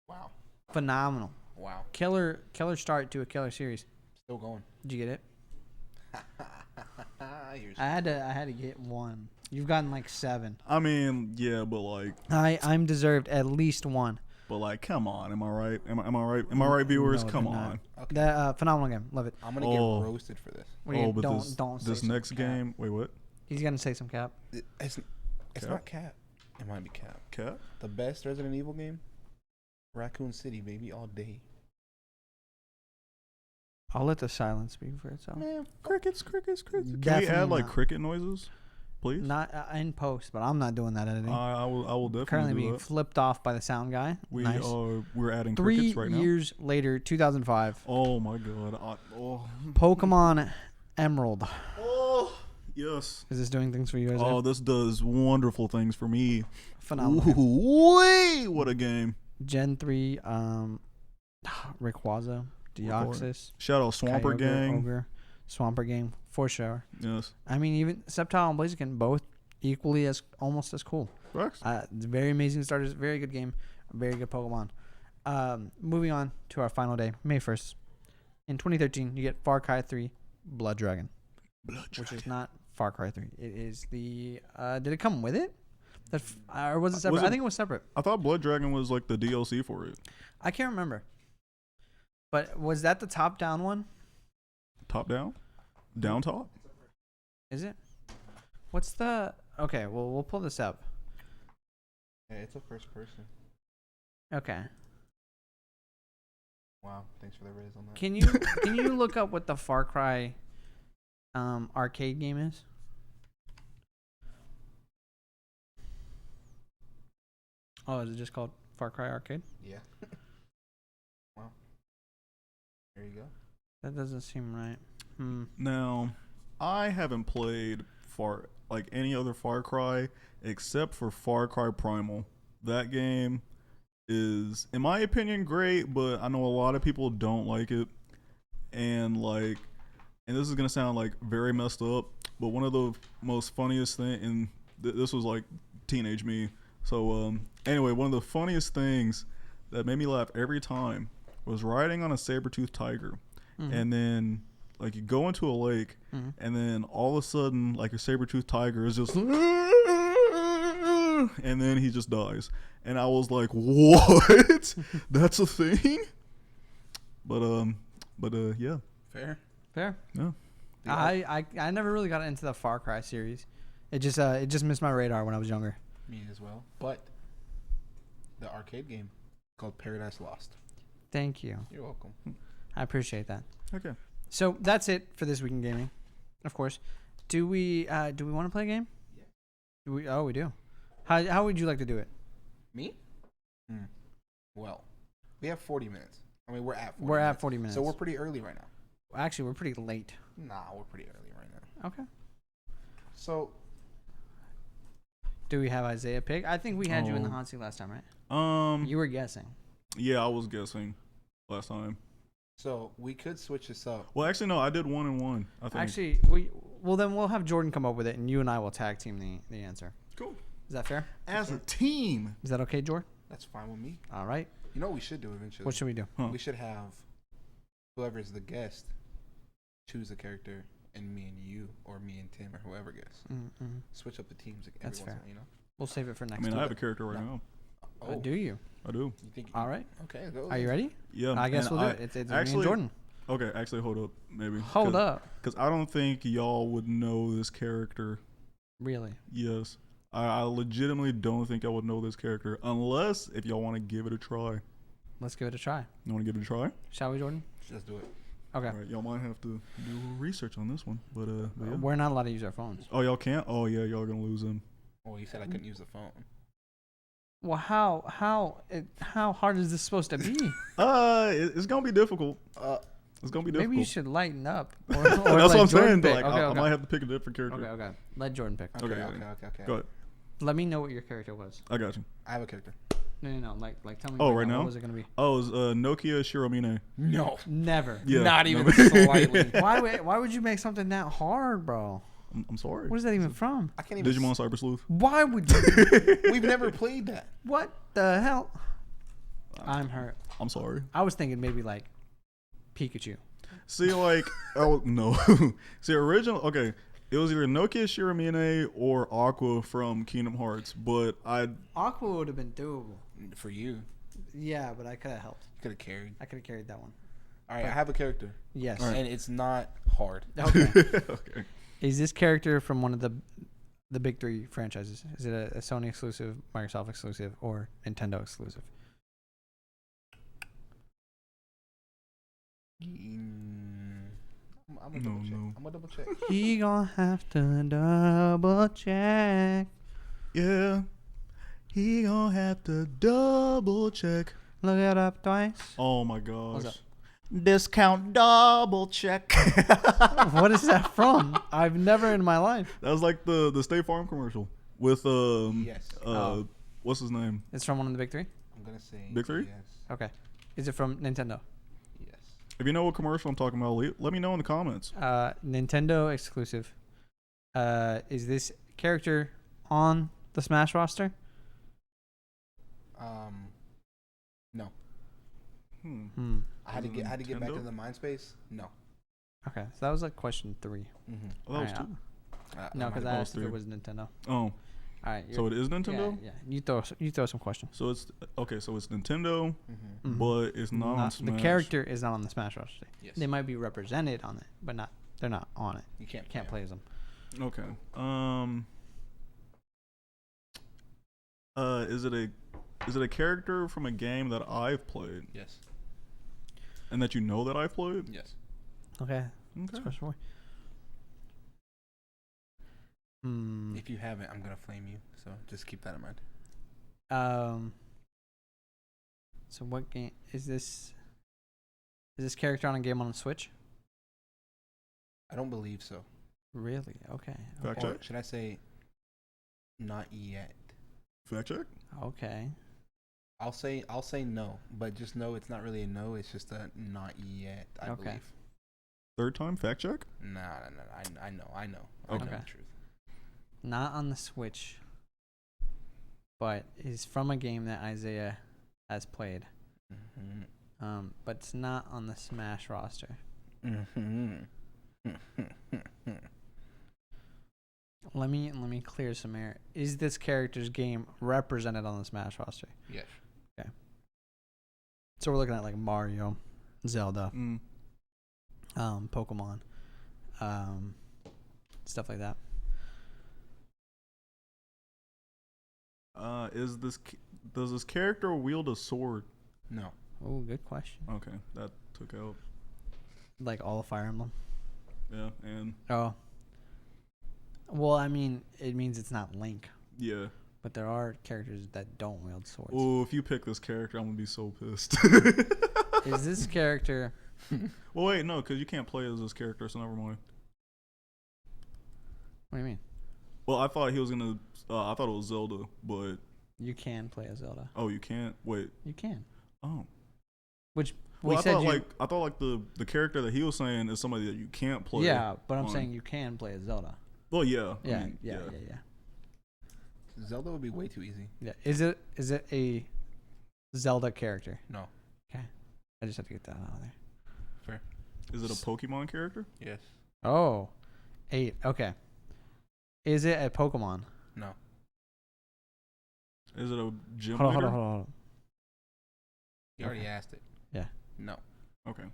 Wow. Phenomenal. Wow. Killer start to a killer series. Still going. Did you get it? I had to get one. You've gotten like 7. I mean, yeah, but like I'm deserved at least one. But like, come on, am I right? Am I right? Am I right, viewers? No, come they're not. on. Okay. That phenomenal game. Love it. I'm gonna get roasted for this. But Don't this say next some cap. game. Wait, what? He's gonna say some cap. It's Cap? not Cap. It might be Cap. Cat? The best Resident Evil game. Raccoon City, baby, all day. I'll let the silence speak for itself. Man, Crickets. Can we Definitely add like not. cricket noises, please? Not in post, but I'm not doing that editing. I will definitely Currently do being that. flipped off by the sound guy. Nice. We're adding 3 crickets right now. years later, 2005, Oh my god. Pokemon Emerald. Oh yes. Is this doing things for you guys? Oh, this does wonderful things for me. Phenomenal. Ooh, what a game. Gen 3, Rayquaza, Deoxys, Shout out Swamper Kyogre, Gang. Ogre, Swamper Gang, for sure. Yes. I mean, even Sceptile and Blaziken, both equally almost as cool. Facts. Very amazing starters, very good game, very good Pokemon. Moving on to our final day, May 1st. In 2013, you get Far Cry 3 Blood Dragon. Which is not Far Cry 3. It is the... did it come with it? Or was it separate? I think it was separate. I thought Blood Dragon was like the DLC for it. I can't remember. But was that the top-down one? Top down? Down top? Is it? What's the... Okay, well, we'll pull this up. Yeah, it's a first person. Okay. Wow, thanks for the raise on that. Can you look up what the Far Cry arcade game is? Oh, is it just called Far Cry Arcade? Yeah. Wow. There you go. That doesn't seem right. Now, I haven't played any other Far Cry except for Far Cry Primal. That game is, in my opinion, great, but I know a lot of people don't like it. And this is gonna sound like very messed up, but one of the most funniest thing, and this was like teenage me. So anyway, one of the funniest things that made me laugh every time was riding on a saber-toothed tiger, and then like you go into a lake, and then all of a sudden like your saber-toothed tiger is just, and then he just dies, and I was like, what? That's a thing? But yeah. Fair. Yeah. I never really got into the Far Cry series. It just missed my radar when I was younger. Me as well. But the arcade game called Paradise Lost. Thank you. You're welcome. I appreciate that. Okay. So that's it for this week in gaming. Of course. Do we want to play a game? Yeah. We do. How would you like to do it? Me? Well, we have 40 minutes. I mean, we're at 40 We're minutes. at 40 minutes. So we're pretty early right now. Actually, we're pretty late. Nah, we're pretty early right now. Okay. So Do we have Isaiah pick? I think we had you in the Oh. hot seat last time, right? You were guessing. Yeah, I was guessing last time. So we could switch this up. Well, actually, no, I did 1 and 1. I think. Actually, then we'll have Jordan come up with it, and you and I will tag team the answer. Cool. Is that fair? As a team. Is that okay, Jordan? That's fine with me. All right. You know what we should do eventually? What should we do? We should have whoever's the guest choose a character, and me and you, or me and Tim, or whoever guests. Mm-hmm. Switch up the teams every That's once fair. in a while, you know? We'll save it for next I mean, week. I have a character right now. Oh, Do you? I do. you think? All right. Okay, go. Are you ready? Yeah. I guess and we'll do it. It's me actually, and Jordan. Okay, actually, hold up, maybe. Hold up. Because I don't think y'all would know this character. Really? Yes. I legitimately don't think I would know this character unless if y'all want to give it a try. Let's give it a try. You want to give it a try? Shall we, Jordan? Let's do it. Okay. All right, y'all might have to do research on this one, but yeah. We're not allowed to use our phones. Oh, y'all can't? Oh, yeah, y'all are gonna lose them. Oh, you said I couldn't use the phone. Well, how hard is this supposed to be? It's gonna be difficult. It's gonna be difficult. Maybe you should lighten up. Or That's let what I'm Jordan saying. pick. Like, Okay, I okay. might have to pick a different character. Okay. Let Jordan pick. Okay, Okay, okay. Go ahead. Let me know what your character was. I got you. I have a character. No. Like tell me. Oh, right now? What was it gonna be? Oh, it's Nokia Shiromine. No. Never. Yeah. Not no. even slightly. Why would you make something that hard, bro? I'm sorry. What is that even from? I can't even. Digimon Cyber Sleuth. Why would you? We've never played that. What the hell? I'm hurt. I'm sorry. I was thinking maybe like Pikachu. See, like, no. See, original. Okay, it was either Nokia Shiromine or Aqua from Kingdom Hearts, but Aqua would have been doable. For you, Yeah, but I could have helped. you could have carried. I could have carried that one. All right, I have a character, Yes. and it's not hard. Okay. okay. Is this character from one of the big three franchises? Is it a Sony exclusive, Microsoft exclusive, or Nintendo exclusive? I'm gonna double check. No. I'm gonna double check. He gonna have to double check. Yeah. He gonna have to double check. Look it up twice. Oh my gosh. up? Discount double check. What is that from? I've never in my life. That was like the State Farm commercial with Yes. what's his name? It's from one of the big three. I'm gonna say Big three? Yes. Okay. Is it from Nintendo? Yes. If you know what commercial I'm talking about, let me know in the comments. Nintendo exclusive. Is this character on the Smash roster? No. I had to Is it get back Nintendo? to the mind space. No. Okay, so that was like question 3. Mm-hmm. Oh, that was Alright, two. No, because I was asked if it three. was Nintendo. Oh, All right. so it is Nintendo. Yeah. You throw some questions. So it's okay. So it's Nintendo, Mhm. but it's not on The Smash. character is not on the Smash roster. Yes. They might be represented on it, but not. They're not on it. You can't. Can't play as them. Okay. Is it a character from a game that I've played Yes. and that you know that I've played? Yes. Okay. That's Okay. question 4. If you haven't, I'm gonna flame you. So just keep that in mind. So what game is this? Is this character on a game on the Switch? I don't believe so. Really? Okay. Fact Or check. should I say, not yet? Fact check. Okay. I'll say no, but just know it's not really a no. It's just a not yet. I Okay. believe. Third time. Fact check. Nah. I know. I know Okay. the truth. Not on the Switch, but is from a game that Isaiah has played. Mm-hmm. But it's not on the Smash roster. Mm-hmm. Let me clear some air. Is this character's game represented on the Smash roster? Yes. So we're looking at like Mario, Zelda, Mm. Pokemon, stuff like that. Does this character wield a sword? No. Oh, good question. Okay, that took out. Like all of Fire Emblem. Yeah, and Oh. Well, I mean, it means it's not Link, yeah. but there are characters that don't wield swords. Oh, if you pick this character, I'm gonna be so pissed. Is this character? Well, wait, no, because you can't play as this character, so never mind. What do you mean? Well, I thought he was gonna. I thought it was Zelda, but You can play as Zelda. oh, you can't. Wait. You can. Oh. Which Well, we said I thought like the character that he was saying is somebody that you can't play. Yeah, but I'm saying you can play as Zelda. Well, yeah. I Yeah, mean, yeah. Zelda would be way too easy. Yeah. Is it a Zelda character? No. Okay. I just have to get that out of there. Fair. Is it a Pokemon character? Yes. Oh, 8. Okay. Is it a Pokemon? No. Is it a gym Hold leader? on. You already asked it. Yeah. No. Okay.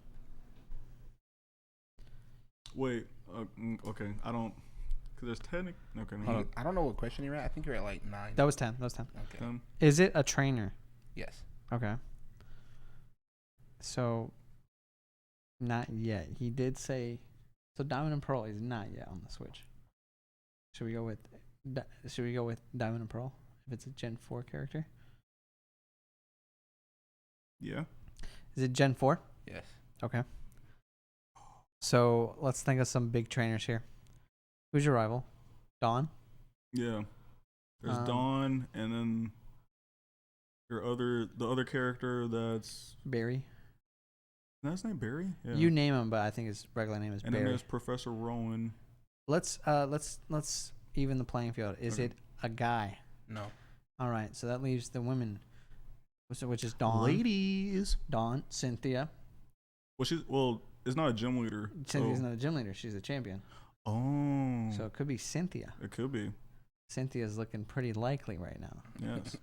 Wait. Okay. I don't. Cause there's technic. Okay. No. I don't know what question you're at. I think you're at like 9. That was 10. Okay. Is it a trainer? Yes. Okay. So, not yet. He did say. So Diamond and Pearl is not yet on the Switch. Should we go with Diamond and Pearl if it's a Gen 4 character? Yeah. Is it Gen 4? Yes. Okay. So let's think of some big trainers here. Who's your rival? Dawn? Yeah. There's Dawn, and then the other character that's Barry? Isn't that his name Barry? Yeah. You name him, but I think his regular name is and Barry. then there's Professor Rowan. Let's even the playing field. Is it a guy? No. All right, so that leaves the women, which is Dawn. Ladies. Dawn, Cynthia. Well, it's not a gym leader. Cynthia's not a gym leader. She's a champion. Oh. So it could be Cynthia. It could be. Cynthia's looking pretty likely right now. Yes.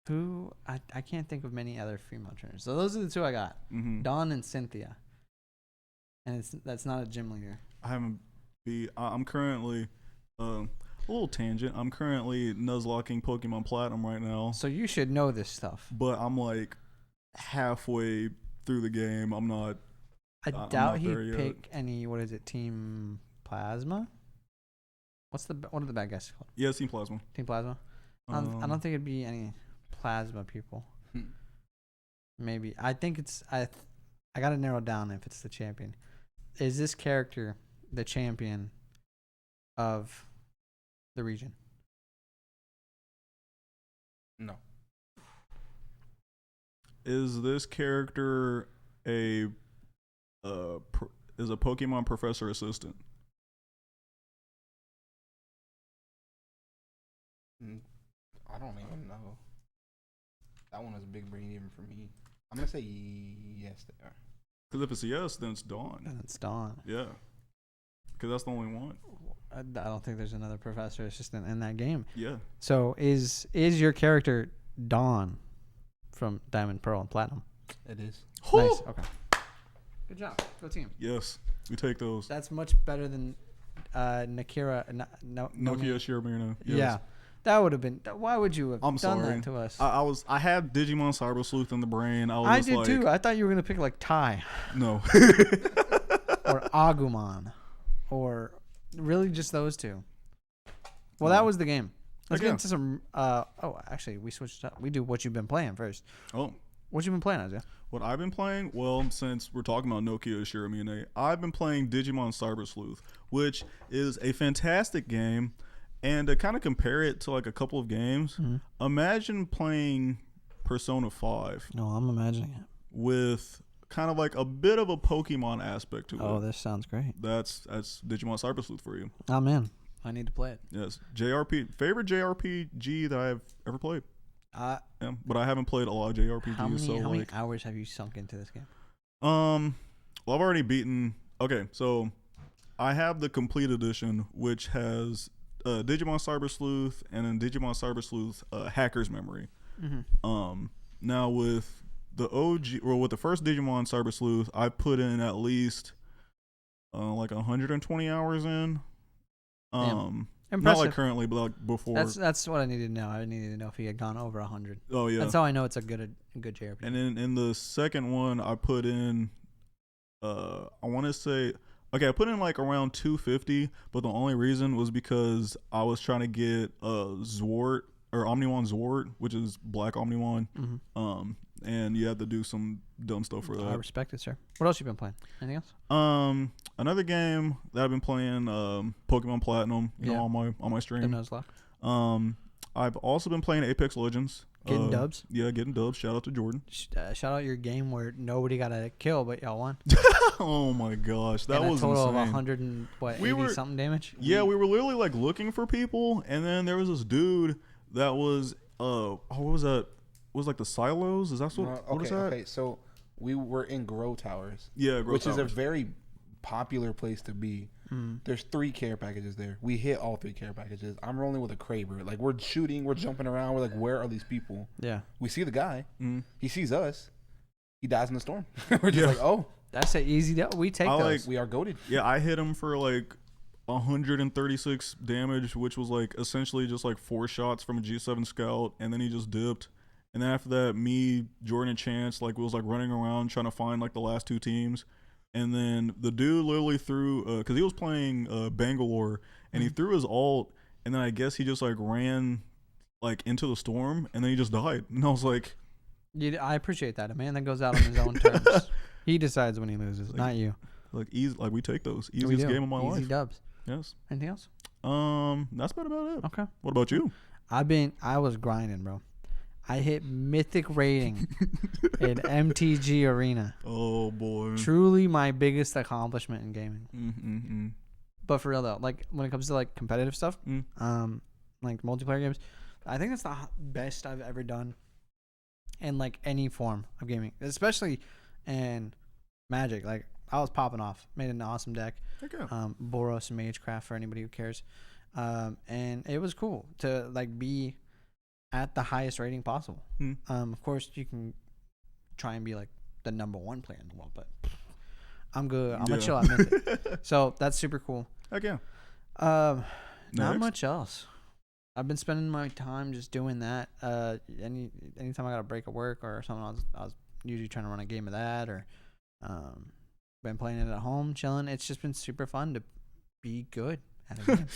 Who I can't think of many other female trainers. So those are the two I got. Mm-hmm. Dawn and Cynthia. And that's not a gym leader. I'm currently a little tangent. I'm currently nuzlocking Pokemon Platinum right now. So you should know this stuff. But I'm like halfway through the game. I'm not. I doubt he'd pick any. What is it? Team Plasma. What are the bad guys called? Yeah, Team Plasma. Team Plasma. I don't think it'd be any Plasma people. Maybe. I think it's. I gotta narrow down if it's the champion. Is this character the champion of the region? No. Is this character is a Pokemon Professor Assistant? I don't even know. That one was a big brain even for me. I'm gonna say yes they are. Because if it's a yes, then it's Dawn. And it's Dawn. Yeah. Because that's the only one. I don't think there's another Professor Assistant in that game. Yeah. So is your character Dawn from Diamond, Pearl, and Platinum? It is. Nice. Okay. Good job. Go team. Yes. We take those. That's much better than Nakira. Nokia Shiramino. Yes. Yeah. That would have been. Why would you have I'm done sorry. that to us? I had Digimon Cyber Sleuth in the brain. I did too. I thought you were gonna pick like Tai No. or Agumon, or really just those two. Well, that was the game. Let's get into some. Actually, we switched up. We do what you've been playing first. Oh. What you been playing, Isaiah? What I've been playing? Well, since we're talking about Nokia Shiramine, I've been playing Digimon Cyber Sleuth, which is a fantastic game. And to kind of compare it to like a couple of games, imagine playing Persona 5. No, I'm imagining it. With kind of like a bit of a Pokemon aspect to it. Oh, this sounds great. That's Digimon Cyber Sleuth for you. Oh, man. I need to play it. Yes. Favorite JRPG that I've ever played. Yeah, but I haven't played a lot of JRPGs. How many hours have you sunk into this game? Well, I've already beaten. Okay, so I have the complete edition, which has Digimon Cyber Sleuth and then Digimon Cyber Sleuth Hacker's Memory. Now with the OG, or with the first Digimon Cyber Sleuth, I put in at least like 120 hours in. Not like currently, but like before. That's what I needed to know. I needed to know if he had gone over 100. Oh yeah. That's how I know it's a good JRPG. And then in the second one, I put in, I want to say, okay, I put in like around 250, but the only reason was because I was trying to get Zwart or Omnimon Zwart, which is Black Omnimon. and you have to do some dumb stuff for I that. respect it, sir. What else you been playing? Anything else? Another game that I've been playing, Pokemon Platinum, you know, on my The stream. Nuzlocke. I've also been playing Apex Legends. Getting dubs. Yeah, getting dubs. Shout out to Jordan. Shout out your game where nobody got a kill, but y'all won. Oh my gosh, that and was a total insane. of 100 and what, 80 something damage. Yeah, we were literally like looking for people, and then there was this dude that was what was that? It was like the silos? Is that what is that? Okay, so we were in Grow Towers. Yeah, Grow which Towers. is a very popular place to be. There's 3 care packages there. We hit all 3 care packages. I'm rolling with a Kraber. Like, we're shooting, we're jumping around. We're like, where are these people? Yeah. We see the guy. He sees us. He dies in the storm. We're just like, oh, that's an easy deal. We take those. We are goated. Yeah, I hit him for like 136 damage, which was like essentially just like 4 shots from a G7 scout, and then he just dipped. And then after that, me, Jordan, and Chance like was like running around trying to find like the last 2 teams. And then the dude literally threw, because he was playing Bangalore, and he threw his ult, and then I guess he just like ran like into the storm, and then he just died. And I was like, I appreciate that. A man that goes out on his own terms. He decides when he loses, like, not you. like easy, like we take those. We Easiest do. game of my life. Easy dubs. Yes. Anything else? That's about it. Okay. What about you? I was grinding, bro. I hit mythic rating in MTG Arena. Oh boy. Truly my biggest accomplishment in gaming. But for real though, like when it comes to like competitive stuff, like multiplayer games, I think that's the best I've ever done in like any form of gaming, especially in Magic. Like I was popping off, made an awesome deck. Okay. Boros and Magecraft for anybody who cares. And it was cool to like be at the highest rating possible. Of course, you can try and be like the #1 player in the world, but I'm good. I'm gonna chill out Mythic. So that's super cool. Heck yeah. Not much else. I've been spending my time just doing that. Anytime I got a break at work or something, I was usually trying to run a game of that, or been playing it at home, chilling. It's just been super fun to be good at a game.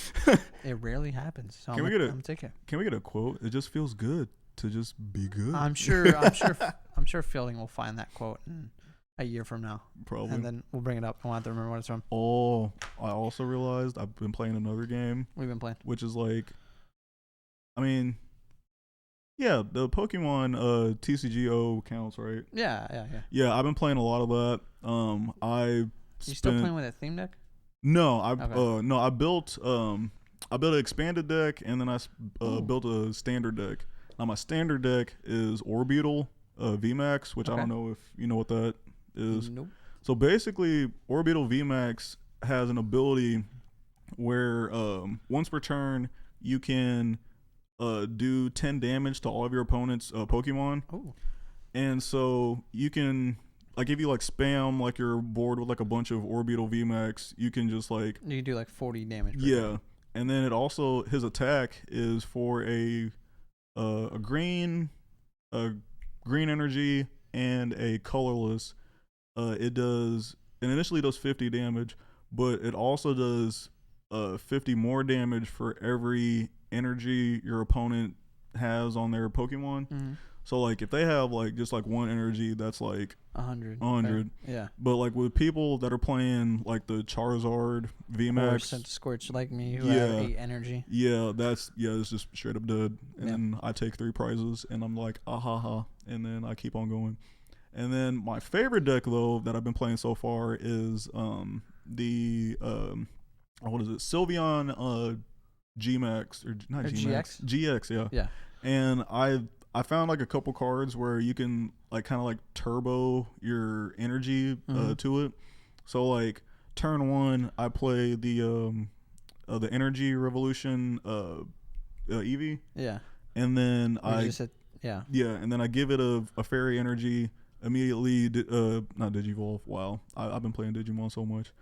It rarely happens. So I'm gonna take it. Can we get a quote? It just feels good to just be good. I'm sure Fielding will find that quote in a year from now. Probably. And then we'll bring it up. I want to remember what it's from. Oh, I also realized I've been playing another game. We've been playing. Which is like, I mean, yeah, the Pokemon TCGO counts, right? Yeah. Yeah, I've been playing a lot of that. You still playing with a theme deck? No, I built an expanded deck, and then I built a standard deck. Now my standard deck is Orbital VMAX, which I don't know if you know what that is. Nope. So basically, Orbital VMAX has an ability where once per turn you can do 10 damage to all of your opponent's Pokemon. Oh. And so you can, like, if you like spam like you're bored with like a bunch of Orbital VMAX, you can just like you can do like 40 damage. Yeah. And then it also, his attack is for a green energy and a colorless. It initially does 50 damage, but it also does 50 more damage for every energy your opponent has on their Pokemon. Mm-hmm. So like if they have like just like 1 energy, that's like 100. Yeah. But like with people that are playing like the Charizard VMAX, Scorch like me who have 8 energy. Yeah, it's just straight up dead. And then I take 3 prizes and I'm like, ha, and then I keep on going. And then my favorite deck though that I've been playing so far is the what is it? Sylveon Gmax or not Gmax? GX, yeah. Yeah. And I found like a couple cards where you can like kind of like turbo your energy to it. So like turn 1, I play the Energy Revolution Eevee. Yeah. And then and then I give it a fairy energy immediately. Not Digivolve. Wow, I've been playing Digimon so much.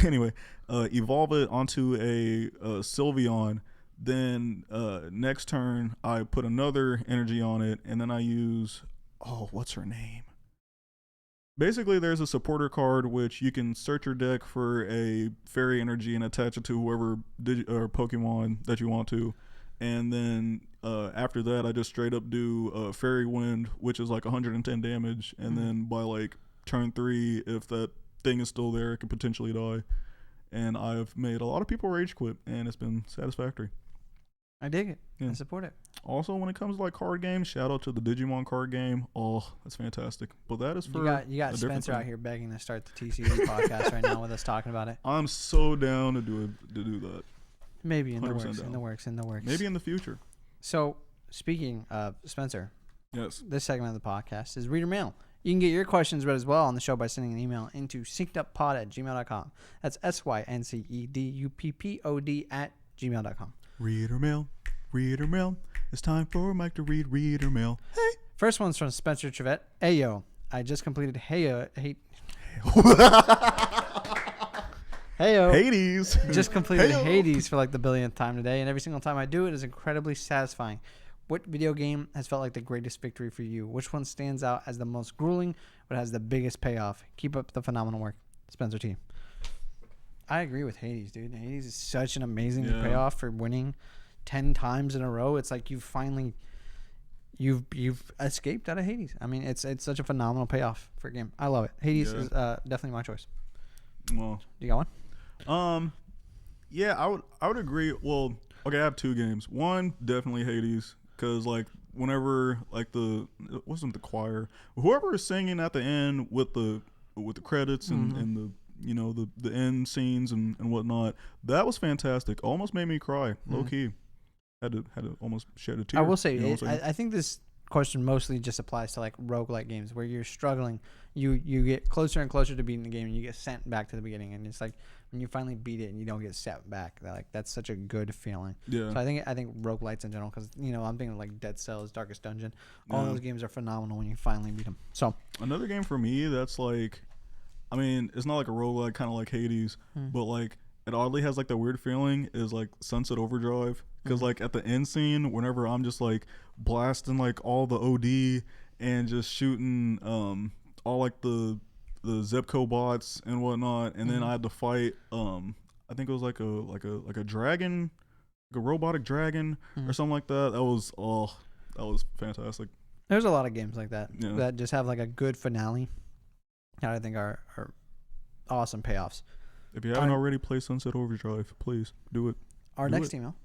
Anyway, evolve it onto a Sylveon. Then next turn I put another energy on it, and then I use what's her name? Basically, there's a supporter card which you can search your deck for a fairy energy and attach it to whoever or Pokemon that you want to, and then after that, I just straight up do Fairy Wind, which is like 110 damage, and then by like turn 3, if that thing is still there, it could potentially die. And I've made a lot of people rage quit, and it's been satisfactory. I dig it. Yeah. I support it. Also, when it comes to like card games, shout out to the Digimon card game. Oh, that's fantastic. But that is for You got Spencer out here begging to start the TCG podcast right now with us talking about it. I'm so down to do that. Maybe in the 100% works. down. In the works. Maybe in the future. So, speaking of Spencer, Yes. this segment of the podcast is Reader Mail. You can get your questions read as well on the show by sending an email into synceduppod@gmail.com. That's synceduppod@gmail.com. Reader mail. It's time for Mike to read Reader mail. Hey. First one's from Spencer Trevette. Ayo, I just completed Heyo. Hades. Just completed Heyo. Hades for like the billionth time today, and every single time I do it is incredibly satisfying. What video game has felt like the greatest victory for you? Which one stands out as the most grueling but has the biggest payoff? Keep up the phenomenal work. Spencer T. I agree with Hades, dude. Hades is such an amazing payoff for winning 10 times in a row. It's like you've escaped out of Hades. I mean, it's such a phenomenal payoff for a game. I love it. Hades is definitely my choice. Well, Do you got one? Yeah, I would agree. Well, okay, I have 2 games. One, definitely Hades, because like whenever like it wasn't the choir, whoever is singing at the end with the credits and the the end scenes and whatnot, that was fantastic. Almost made me cry, low key. Had to almost shed a tear. I will say, you know what I'm saying? I think this question mostly just applies to like roguelike games where you're struggling. You get closer and closer to beating the game and you get sent back to the beginning, and it's like when you finally beat it and you don't get sent back, that's such a good feeling. Yeah. So I think roguelites in general, because I'm thinking like Dead Cells, Darkest Dungeon, all those games are phenomenal when you finally beat them. So another game for me that's like, I mean, it's not like a roguelike, kind of like Hades, but like it oddly has like that weird feeling is like Sunset Overdrive, because like at the end scene, whenever I'm just like blasting like all the OD and just shooting all like the Zepco bots and whatnot, and then I had to fight I think it was like a dragon, like a robotic dragon or something like that. That was fantastic. there's a lot of games like that Yeah. that just have like a good finale that I think are awesome payoffs. If you haven't already played Sunset Overdrive, please do it. Our Do next it. email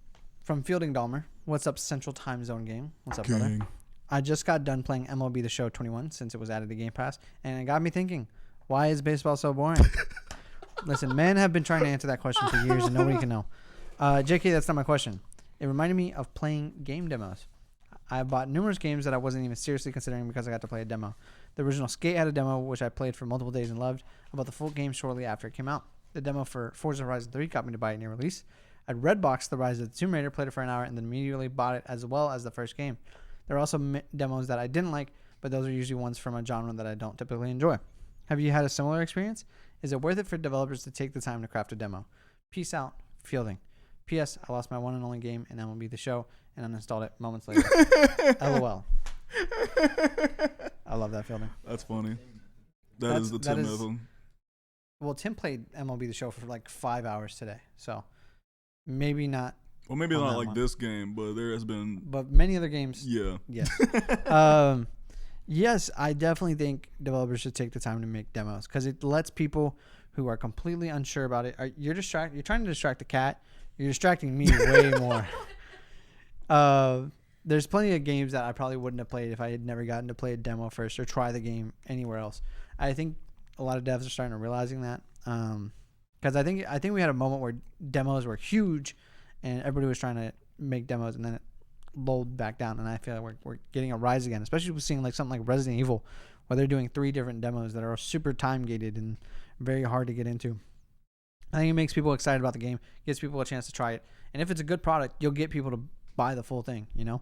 from Fielding Dahmer. What's up, Central Time Zone game? What's up, brother? Gang. I just got done playing MLB The Show 21 since it was added to Game Pass, and it got me thinking, why is baseball so boring? Listen, men have been trying to answer that question for years, and nobody can know. JK, that's not my question. It reminded me of playing game demos. I bought numerous games that I wasn't even seriously considering because I got to play a demo. The original Skate had a demo, which I played for multiple days and loved. I bought the full game shortly after it came out. The demo for Forza Horizon 3 got me to buy it near release. I Redboxed The Rise of the Tomb Raider, played it for an hour, and then immediately bought it as well as the first game. There are also demos that I didn't like, but those are usually ones from a genre that I don't typically enjoy. Have you had a similar experience? Is it worth it for developers to take the time to craft a demo? Peace out, Fielding. P.S. I lost my one and only game in MLB The Show and uninstalled it moments later. LOL. I love that, Fielding. That's funny. That is the Tim method. Well, Tim played MLB The Show for like 5 hours today, so maybe not. Well, maybe on not that like one. this game, but there has been. But many other games. Yeah. Yes. Yes, I definitely think developers should take the time to make demos because it lets people who are completely unsure about it. You're trying to distract the cat. You're distracting me way more. There's plenty of games that I probably wouldn't have played if I had never gotten to play a demo first or try the game anywhere else. I think a lot of devs are starting to realizing that because I think we had a moment where demos were huge and everybody was trying to make demos, and then it lulled back down, and I feel like we're getting a rise again, especially with seeing like something like Resident Evil where they're doing 3 different demos that are super time gated and very hard to get into. I think it makes people excited about the game, gives people a chance to try it, and if it's a good product, you'll get people to buy the full thing. Yep.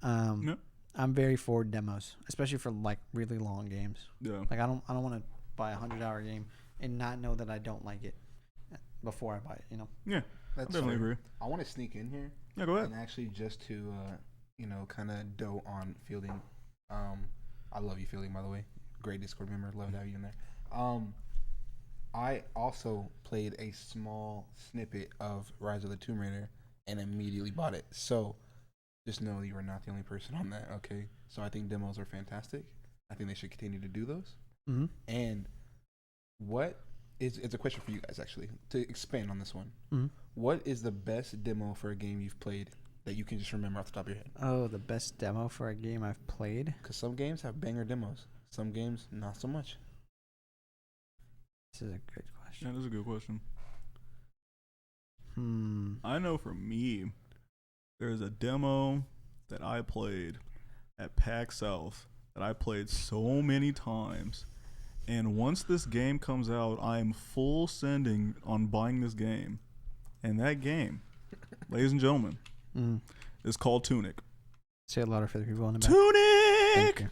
I'm very for demos, especially for like really long games. Yeah. Like I don't want to buy a 100-hour game and not know that I don't like it before I buy it. Yeah. That's definitely fair. agree. I want to sneak in here. Yeah, go ahead. And actually, just to kind of dote on Fielding. I love you, Fielding. By the way, great Discord member. Love to have you in there. I also played a small snippet of Rise of the Tomb Raider and immediately bought it. So, just know you are not the only person on that. Okay, so I think demos are fantastic. I think they should continue to do those. Mm-hmm. And it's a question for you guys actually to expand on this one. Mm-hmm. What is the best demo for a game you've played that you can just remember off the top of your head? Oh, the best demo for a game I've played? Because some games have banger demos. Some games, not so much. This is a good question. That is a good question. Hmm. I know for me, there's a demo that I played at PAX South that I played so many times. And once this game comes out, I am full sending on buying this game. And that game, ladies and gentlemen, is called Tunic. Say it louder for the people in the back. Tunic! Thank you.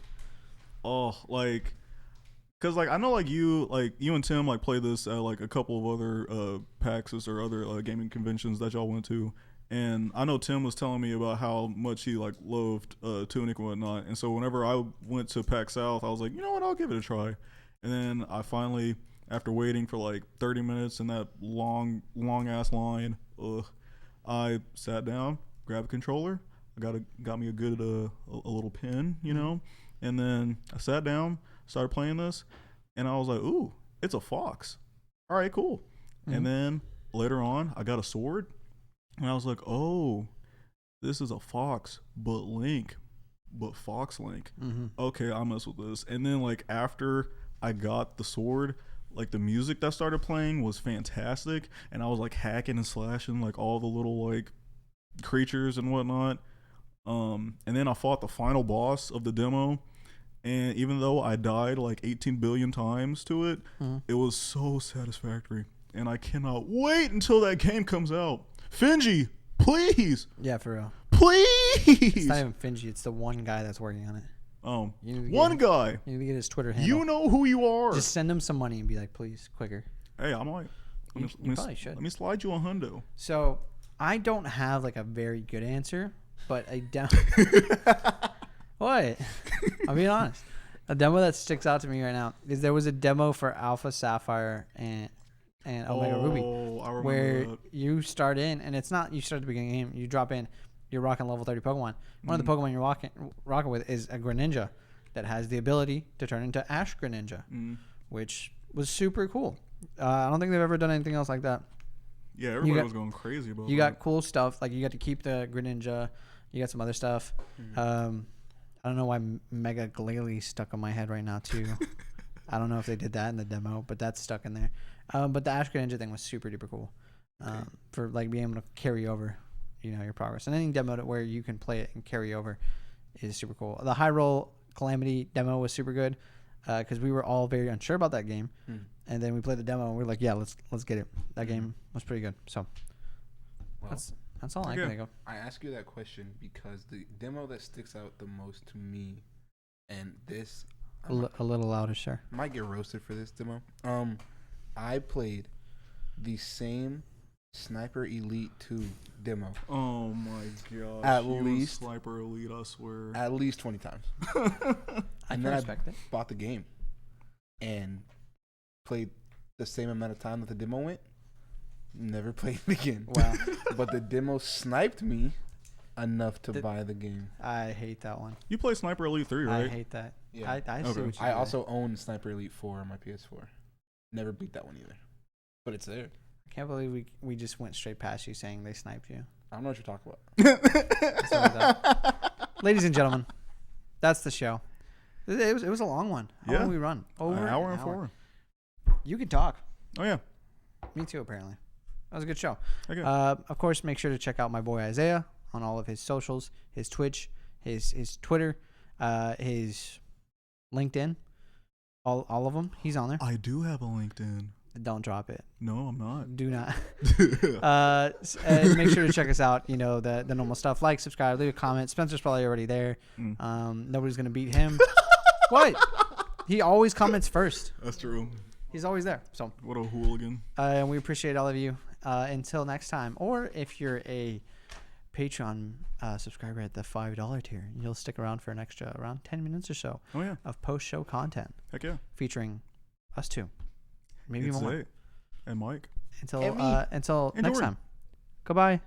Oh, like, cause like I know like you and Tim like play this at like a couple of other PAXs or other gaming conventions that y'all went to, and I know Tim was telling me about how much he like loved Tunic and whatnot, and so whenever I went to PAX South, I was like, you know what, I'll give it a try, and then I finally, after waiting for like 30 minutes in that long ass line, I sat down, grabbed a controller, got me a good a little pin, you know. And then I sat down, started playing this, and I was like, ooh, it's a fox. All right, cool. Mm-hmm. And then later on, I got a sword, and I was like, oh, this is a fox, but Fox Link. Mm-hmm. Okay, I'll mess with this. And then, like, after I got the sword, like, the music that started playing was fantastic, and I was, like, hacking and slashing, like, all the little, like, creatures and whatnot. And then I fought the final boss of the demo, and even though I died like 18 billion times to it, it was so satisfactory, and I cannot wait until that game comes out. Finji, please. Yeah, for real. Please. It's not even Finji. It's the one guy that's working on it. Oh, one guy. You need to get his Twitter handle. You know who you are. Just send him some money and be like, please, quicker. Hey, I'm like, you probably should. Let me slide you a hundo. So I don't have like a very good answer. But a demo. What? I'll be honest. A demo that sticks out to me right now is there was a demo for Alpha Sapphire and Omega Ruby, where that. You start in, and it's not you start at the beginning of the game. You drop in, you're rocking level 30 Pokemon. One of the Pokemon you're rocking with is a Greninja that has the ability to turn into Ash Greninja, which was super cool. I don't think they've ever done anything else like that. Yeah, everybody was going crazy about it. You got cool stuff. Like, you got to keep the Greninja. You got some other stuff. I don't know why Mega Glalie stuck on my head right now, too. I don't know if they did that in the demo, but that's stuck in there. But the Ash Greninja thing was super duper cool for, like, being able to carry over, you know, your progress. And any demo where you can play it and carry over is super cool. The High Roll Calamity demo was super good because we were all very unsure about that game. And then we played the demo, and we were like, yeah, let's get it. That game was pretty good. So that's all I can think of. I ask you that question because the demo that sticks out the most to me, and this a little louder, sure. Might get roasted for this demo. I played the same Sniper Elite 2 demo. Oh my gosh! At least Sniper Elite, I swear. At least 20 times. I can respect it. Bought the game and played the same amount of time that the demo went. Never played it again. Wow. But the demo sniped me enough to buy the game. I hate that one. You play Sniper Elite 3, right? I hate that. Yeah. I see what you I also own Sniper Elite 4 on my PS4. Never beat that one either. But it's there. I can't believe we just went straight past you saying they sniped you. I don't know what you're talking about. Ladies and gentlemen, that's the show. It was a long one. How long did we run? Over an hour and 4. You could talk. Oh, yeah. Me too, apparently. That was a good show. Okay. Of course, make sure to check out my boy Isaiah on all of his socials, his Twitch, his Twitter, his LinkedIn, all of them. He's on there. I do have a LinkedIn. Don't drop it. No, I'm not. Do not. Make sure to check us out. You know, the normal stuff. Like, subscribe, leave a comment. Spencer's probably already there. Nobody's going to beat him. What? He always comments first. That's true. He's always there. So what a hooligan. And we appreciate all of you. Until next time. Or if you're a Patreon subscriber at the $5 tier, you'll stick around for an extra around 10 minutes or so of post-show content. Heck yeah. Featuring us two. Maybe it's more. Late. And Mike. Until next time. Goodbye.